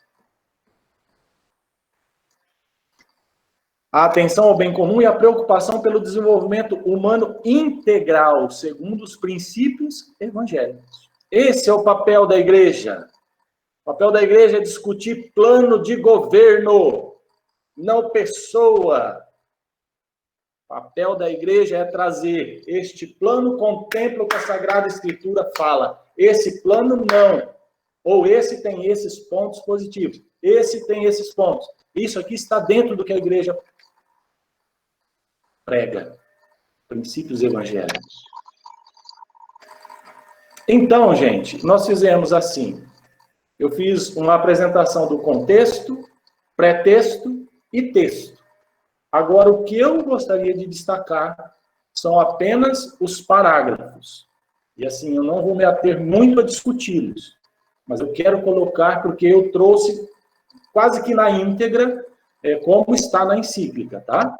A atenção ao bem comum e a preocupação pelo desenvolvimento humano integral, segundo os princípios evangélicos. Esse é o papel da igreja. O papel da igreja é discutir plano de governo, não pessoa. O papel da igreja é trazer este plano, contempla o que a Sagrada Escritura fala. Esse plano não. Ou esse tem esses pontos positivos. Esse tem esses pontos. Isso aqui está dentro do que a igreja prega. Princípios evangélicos. Então, gente, nós fizemos assim. Eu fiz uma apresentação do contexto, pré-texto e texto. Agora, o que eu gostaria de destacar são apenas os parágrafos. E assim, eu não vou me ater muito a discuti-los, mas eu quero colocar porque eu trouxe quase que na íntegra como está na encíclica, tá?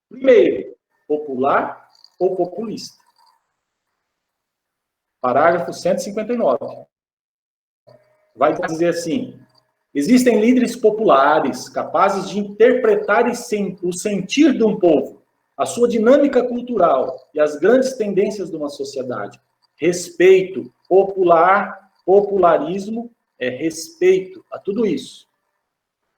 Primeiro, popular ou populista. Parágrafo 159. Vai dizer assim, existem líderes populares capazes de interpretar o sentir de um povo, a sua dinâmica cultural e as grandes tendências de uma sociedade. Respeito, popularismo é respeito a tudo isso.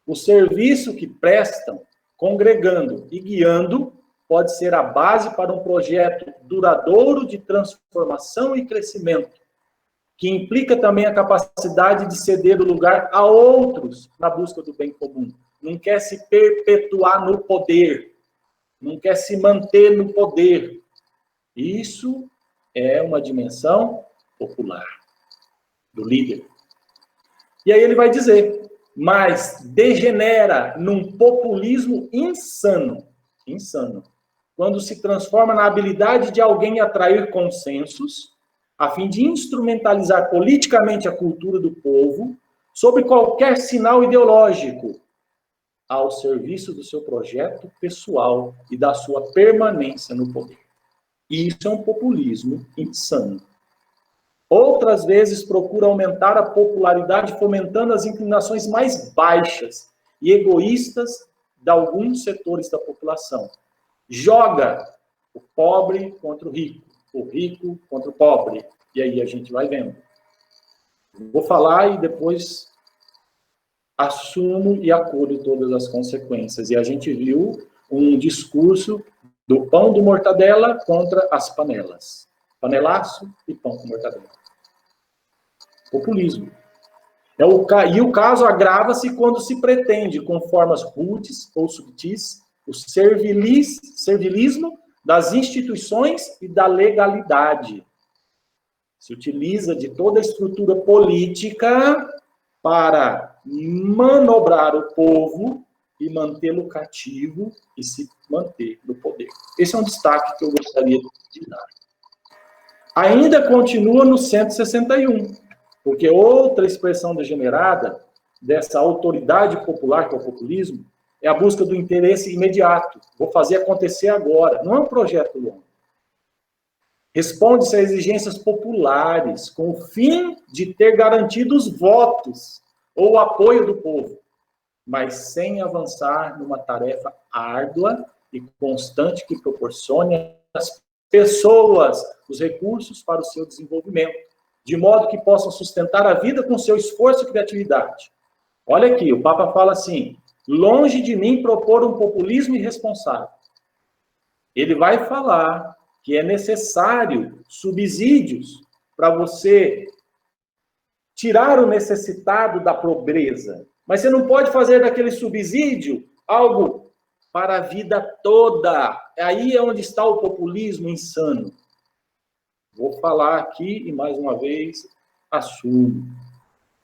O serviço que prestam, congregando e guiando, pode ser a base para um projeto duradouro de transformação e crescimento, que implica também a capacidade de ceder o lugar a outros na busca do bem comum. Não quer se perpetuar no poder, não quer se manter no poder. Isso é uma dimensão popular do líder. E aí ele vai dizer, mas degenera num populismo insano, quando se transforma na habilidade de alguém atrair consensos, a fim de instrumentalizar politicamente a cultura do povo, sob qualquer sinal ideológico, ao serviço do seu projeto pessoal e da sua permanência no poder. E isso é um populismo insano. Outras vezes procura aumentar a popularidade, fomentando as inclinações mais baixas e egoístas de alguns setores da população. Joga o pobre contra o rico contra o pobre. E aí a gente vai vendo. Vou falar e depois assumo e acolho todas as consequências. E a gente viu um discurso do pão do mortadela contra as panelas. Panelaço e pão com mortadela. Populismo. E o caso agrava-se quando se pretende, com formas rudes ou subtis, o servilismo das instituições e da legalidade. Se utiliza de toda a estrutura política para manobrar o povo e mantê-lo cativo e se manter no poder. Esse é um destaque que eu gostaria de dar. Ainda continua no 161, porque outra expressão degenerada dessa autoridade popular, que é o populismo, é a busca do interesse imediato. Vou fazer acontecer agora. Não é um projeto longo. Responde-se a exigências populares, com o fim de ter garantido os votos ou o apoio do povo. mas sem avançar numa tarefa árdua e constante que proporcione às pessoas os recursos para o seu desenvolvimento, de modo que possam sustentar a vida com seu esforço e criatividade. Olha aqui, o Papa fala assim: longe de mim propor um populismo irresponsável. Ele vai falar que é necessário subsídios para você tirar o necessitado da pobreza. Mas você não pode fazer daquele subsídio algo para a vida toda. Aí é onde está o populismo insano. Vou falar aqui e, mais uma vez, assumo.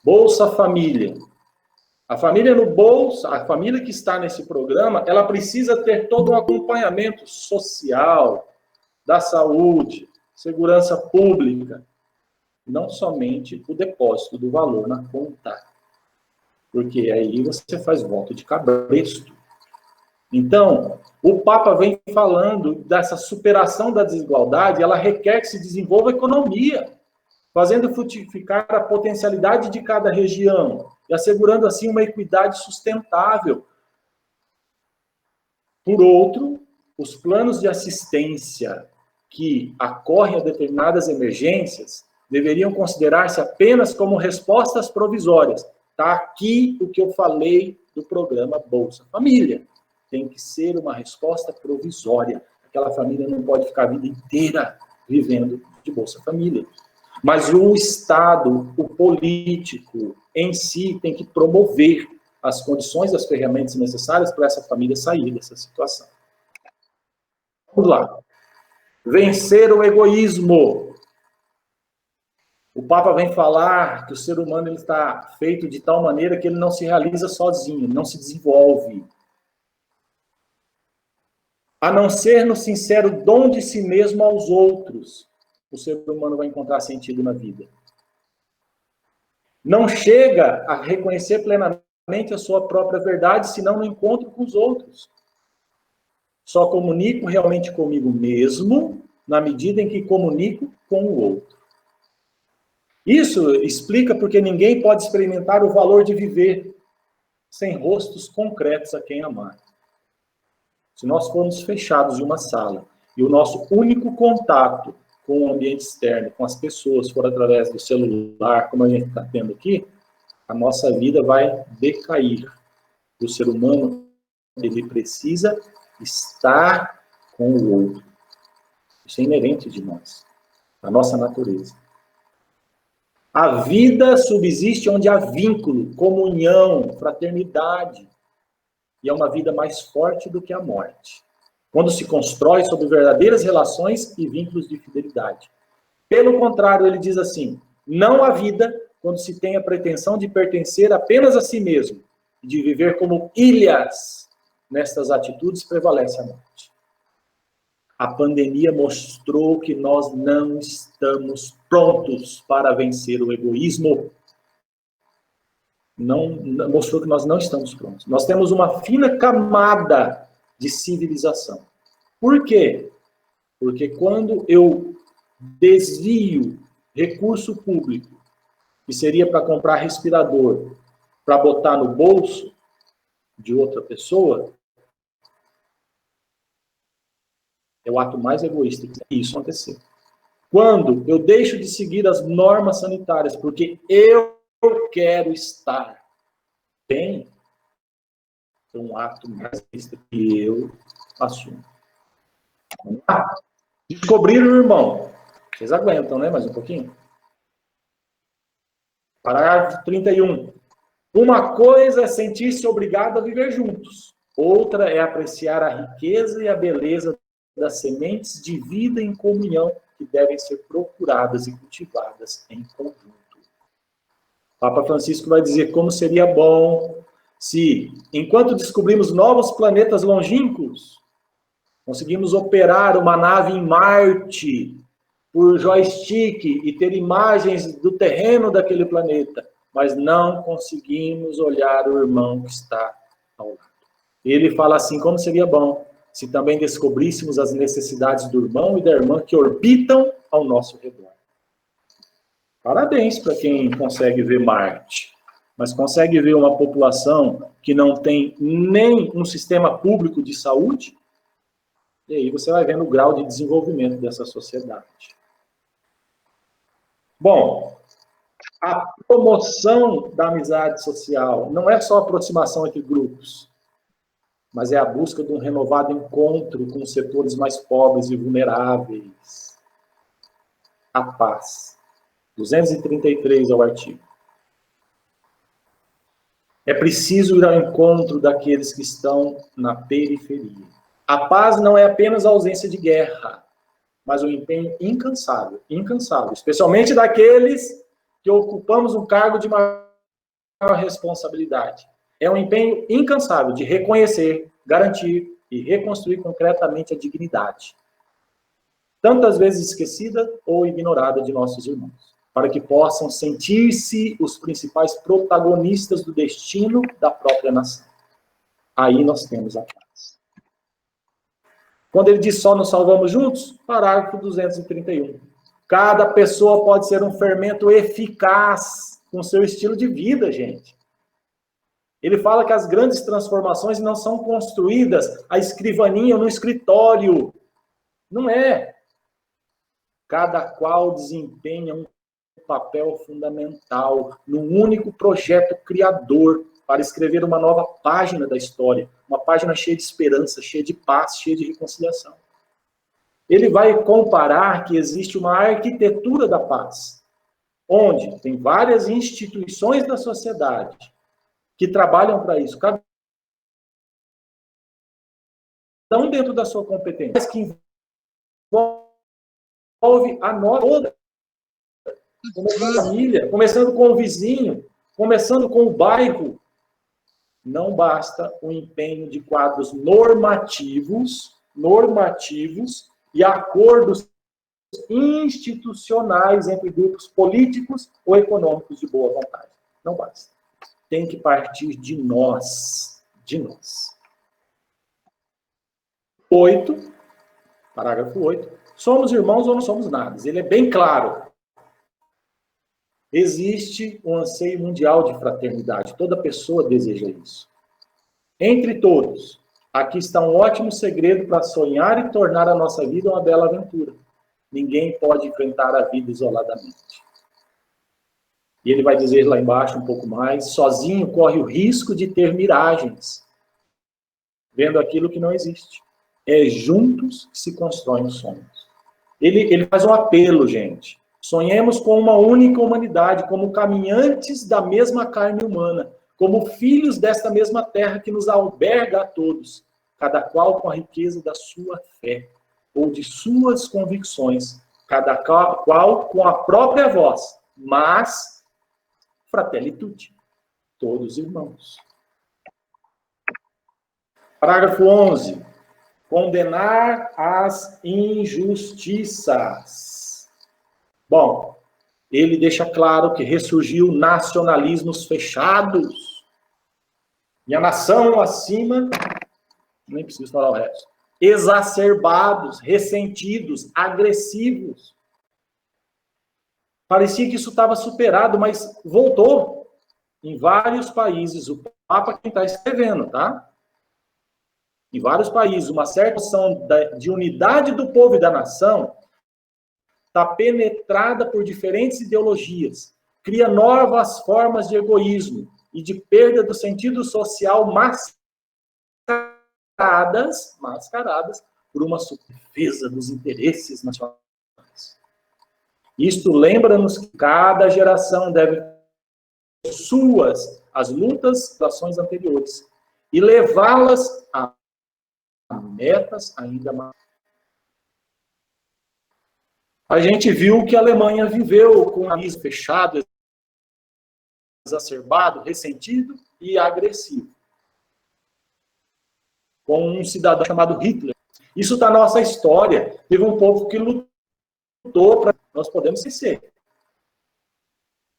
Bolsa Família. A família no bolso, a família que está nesse programa, ela precisa ter todo um acompanhamento social, da saúde, segurança pública, não somente o depósito do valor na conta. Porque aí você faz voto de cabresto. Então, o Papa vem falando dessa superação da desigualdade, ela requer que se desenvolva a economia, fazendo frutificar a potencialidade de cada região e assegurando assim uma equidade sustentável. Por outro, os planos de assistência que acorrem a determinadas emergências deveriam considerar-se apenas como respostas provisórias. Está aqui o que eu falei do programa Bolsa Família. Tem que ser uma resposta provisória. Aquela família não pode ficar a vida inteira vivendo de Bolsa Família. Mas o Estado, o político em si, tem que promover as condições, as ferramentas necessárias para essa família sair dessa situação. Vamos lá. Vencer o egoísmo. O Papa vem falar que o ser humano ele está feito de tal maneira que ele não se realiza sozinho, não se desenvolve. A não ser no sincero dom de si mesmo aos outros, o ser humano vai encontrar sentido na vida. Não chega a reconhecer plenamente a sua própria verdade, senão no encontro com os outros. Só comunico realmente comigo mesmo, na medida em que comunico com o outro. Isso explica porque ninguém pode experimentar o valor de viver sem rostos concretos a quem amar. Se nós formos fechados em uma sala e o nosso único contato com o ambiente externo, com as pessoas, for através do celular, como a gente está tendo aqui, a nossa vida vai decair. O ser humano, ele precisa estar com o outro. Isso é inerente de nós, da nossa natureza. A vida subsiste onde há vínculo, comunhão, fraternidade. E é uma vida mais forte do que a morte. Quando se constrói sobre verdadeiras relações e vínculos de fidelidade. Pelo contrário, ele diz assim: não há vida quando se tem a pretensão de pertencer apenas a si mesmo, e de viver como ilhas. Nestas atitudes prevalece a morte. A pandemia mostrou que nós não estamos prontos para vencer o egoísmo. Mostrou que nós não estamos prontos. Nós temos uma fina camada de civilização. Por quê? Porque quando eu desvio recurso público, que seria para comprar respirador, para botar no bolso de outra pessoa, é o ato mais egoísta que isso acontecer. Quando eu deixo de seguir as normas sanitárias, porque eu quero estar bem, é um ato mais egoísta que eu assumo. Descobrir o irmão. Vocês aguentam, né? Mais um pouquinho? Parágrafo 31. Uma coisa é sentir-se obrigado a viver juntos. Outra é apreciar a riqueza e a beleza das sementes de vida em comunhão que devem ser procuradas e cultivadas em conjunto. Papa Francisco vai dizer como seria bom se, enquanto descobrimos novos planetas longínquos, conseguimos operar uma nave em Marte por joystick e ter imagens do terreno daquele planeta, mas não conseguimos olhar o irmão que está ao lado. Ele fala assim, como seria bom se também descobríssemos as necessidades do irmão e da irmã que orbitam ao nosso redor. Parabéns para quem consegue ver Marte. mas consegue ver uma população que não tem nem um sistema público de saúde, e aí você vai vendo o grau de desenvolvimento dessa sociedade. Bom, a promoção da amizade social não é só aproximação entre grupos, mas é a busca de um renovado encontro com os setores mais pobres e vulneráveis. A paz. 233 é o artigo. É preciso ir ao encontro daqueles que estão na periferia. A paz não é apenas a ausência de guerra, mas um empenho incansável, especialmente daqueles que ocupamos um cargo de maior responsabilidade. É um empenho incansável de reconhecer, garantir e reconstruir concretamente a dignidade, tantas vezes esquecida ou ignorada de nossos irmãos, para que possam sentir-se os principais protagonistas do destino da própria nação. Aí nós temos a paz. Quando ele diz só nos salvamos juntos, parágrafo 231. Cada pessoa pode ser um fermento eficaz com seu estilo de vida, gente. Ele fala que as grandes transformações não são construídas à escrivaninha ou no escritório. Não é. Cada qual desempenha um papel fundamental num único projeto criador para escrever uma nova página da história, uma página cheia de esperança, cheia de paz, cheia de reconciliação. Ele vai comparar que existe uma arquitetura da paz, onde tem várias instituições da sociedade que trabalham para isso, cada um dentro da sua competência, mas que envolve a nós toda, começando com a família, começando com o vizinho, começando com o bairro. Não basta o empenho de quadros normativos e acordos institucionais entre grupos políticos ou econômicos de boa vontade. Não basta. Tem que partir de nós. De nós. 8, parágrafo 8. Somos irmãos ou não somos nada? Ele é bem claro. Existe um anseio mundial de fraternidade. Toda pessoa deseja isso. Entre todos, aqui está um ótimo segredo para sonhar e tornar a nossa vida uma bela aventura. Ninguém pode enfrentar a vida isoladamente. E ele vai dizer lá embaixo um pouco mais, sozinho corre o risco de ter miragens, vendo aquilo que não existe. É juntos que se constroem os sonhos. Ele faz um apelo, gente. Sonhemos com uma única humanidade, como caminhantes da mesma carne humana, como filhos desta mesma terra que nos alberga a todos, cada qual com a riqueza da sua fé, ou de suas convicções, cada qual com a própria voz, mas fratelli tutti, todos irmãos. Parágrafo 11. Condenar as injustiças. Bom, ele deixa claro que ressurgiu nacionalismos fechados. E a nação acima, nem preciso falar o resto, exacerbados, ressentidos, agressivos. Parecia que isso estava superado, mas voltou. Em vários países, o Papa quem está escrevendo, tá? Em vários países, uma certa noção de unidade do povo e da nação está penetrada por diferentes ideologias, cria novas formas de egoísmo e de perda do sentido social mascaradas por uma defesa dos interesses nacionais. Isto lembra-nos que cada geração deve ter as lutas das ações anteriores e levá-las a metas ainda mais. A gente viu que a Alemanha viveu com o nariz fechado, exacerbado, ressentido e agressivo. Com um cidadão chamado Hitler. Isso está na nossa história. Teve um povo que lutou para nós podemos ser.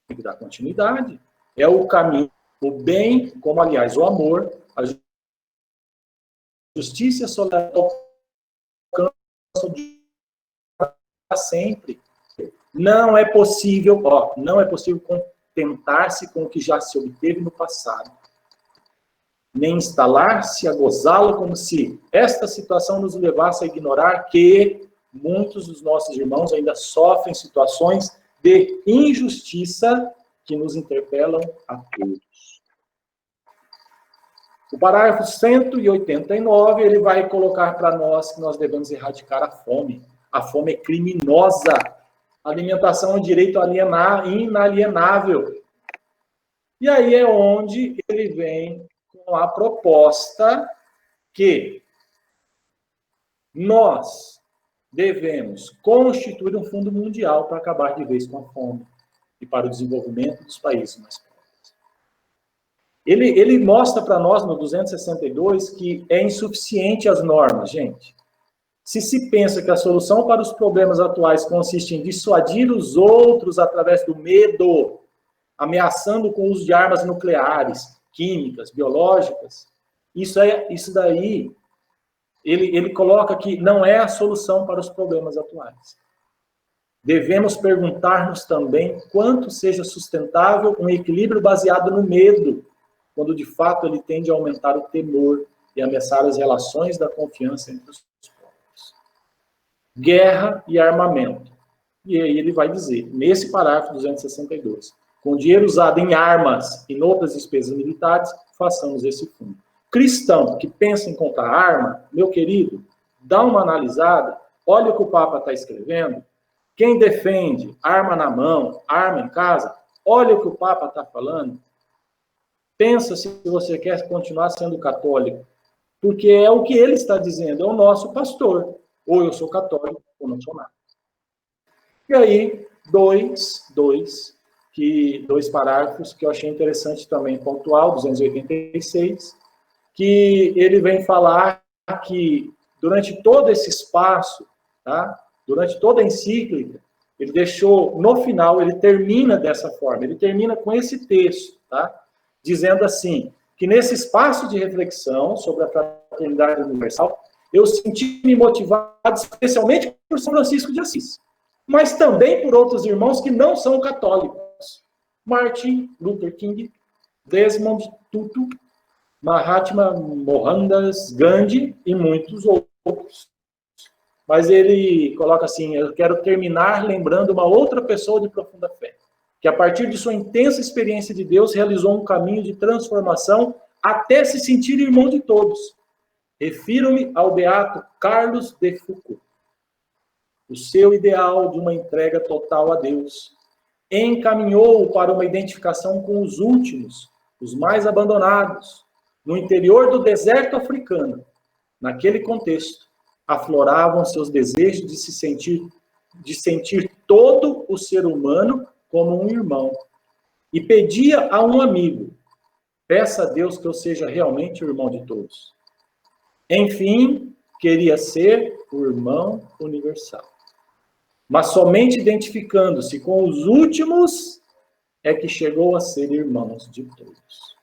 Tem que dar continuidade. É o caminho, o bem, como aliás o amor, a justiça solidária sempre. Não é possível contentar-se com o que já se obteve no passado, nem instalar-se a gozá-lo como se esta situação nos levasse a ignorar que muitos dos nossos irmãos ainda sofrem situações de injustiça que nos interpelam a todos. O parágrafo 189, ele vai colocar para nós que nós devemos erradicar a fome. A fome é criminosa. A alimentação é um direito inalienável. E aí é onde ele vem com a proposta que nós devemos constituir um fundo mundial para acabar de vez com a fome e para o desenvolvimento dos países mais pobres. Ele mostra para nós, no 262, que é insuficiente as normas, gente. Se se pensa que a solução para os problemas atuais consiste em dissuadir os outros através do medo, ameaçando com o uso de armas nucleares, químicas, biológicas, isso daí, ele coloca que não é a solução para os problemas atuais. Devemos perguntar-nos também quanto seja sustentável um equilíbrio baseado no medo, quando de fato ele tende a aumentar o temor e ameaçar as relações da confiança entre os povos. Guerra e armamento. E aí ele vai dizer, nesse parágrafo 262, com dinheiro usado em armas e em outras despesas militares, façamos esse fundo. Cristão que pensa em comprar arma, meu querido, dá uma analisada, olha o que o Papa está escrevendo. Quem defende arma na mão, arma em casa, olha o que o Papa está falando. Pensa se você quer continuar sendo católico, porque é o que ele está dizendo, é o nosso pastor. Ou eu sou católico, ou não sou nada. E aí, dois parágrafos que eu achei interessante também pontual, 286, que ele vem falar que durante todo esse espaço, tá? Durante toda a encíclica, ele deixou, no final, ele termina dessa forma, ele termina com esse texto, tá? Dizendo assim, que nesse espaço de reflexão sobre a fraternidade universal, eu senti-me motivado especialmente por São Francisco de Assis, mas também por outros irmãos que não são católicos. Martin Luther King, Desmond Tutu, Mahatma Mohandas Gandhi e muitos outros. Mas ele coloca assim, eu quero terminar lembrando uma outra pessoa de profunda fé, que a partir de sua intensa experiência de Deus, realizou um caminho de transformação até se sentir irmão de todos. Refiro-me ao beato Carlos de Foucault. O seu ideal de uma entrega total a Deus encaminhou-o para uma identificação com os últimos, os mais abandonados, no interior do deserto africano. Naquele contexto, afloravam seus desejos de sentir todo o ser humano como um irmão. E pedia a um amigo, peça a Deus que eu seja realmente o irmão de todos. Enfim, queria ser o irmão universal. Mas somente identificando-se com os últimos é que chegou a ser irmãos de todos.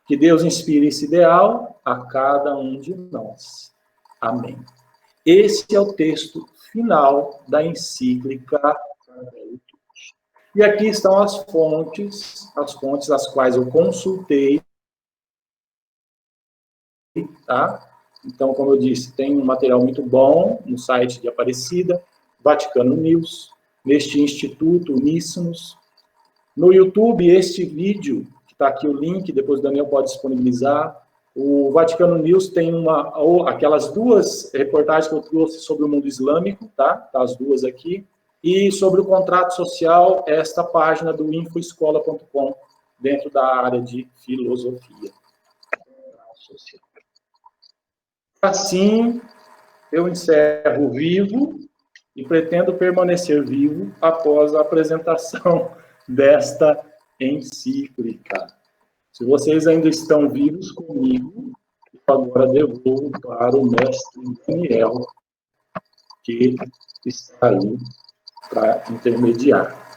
Que Deus inspire esse ideal a cada um de nós. Amém. Esse é o texto final da encíclica. E aqui estão as fontes as quais eu consultei, tá? Então, como eu disse, tem um material muito bom no site de Aparecida, Vaticano News, neste Instituto Uníssimos. No YouTube, este vídeo, que está aqui o link, depois o Daniel pode disponibilizar. O Vaticano News tem aquelas duas reportagens que eu trouxe sobre o mundo islâmico, tá? Tá as duas aqui. E sobre o contrato social, esta página do infoescola.com, dentro da área de filosofia. Assim, eu encerro vivo e pretendo permanecer vivo após a apresentação desta encíclica. Se vocês ainda estão vivos comigo, eu agora devolvo para o mestre Daniel, que está aí para intermediar.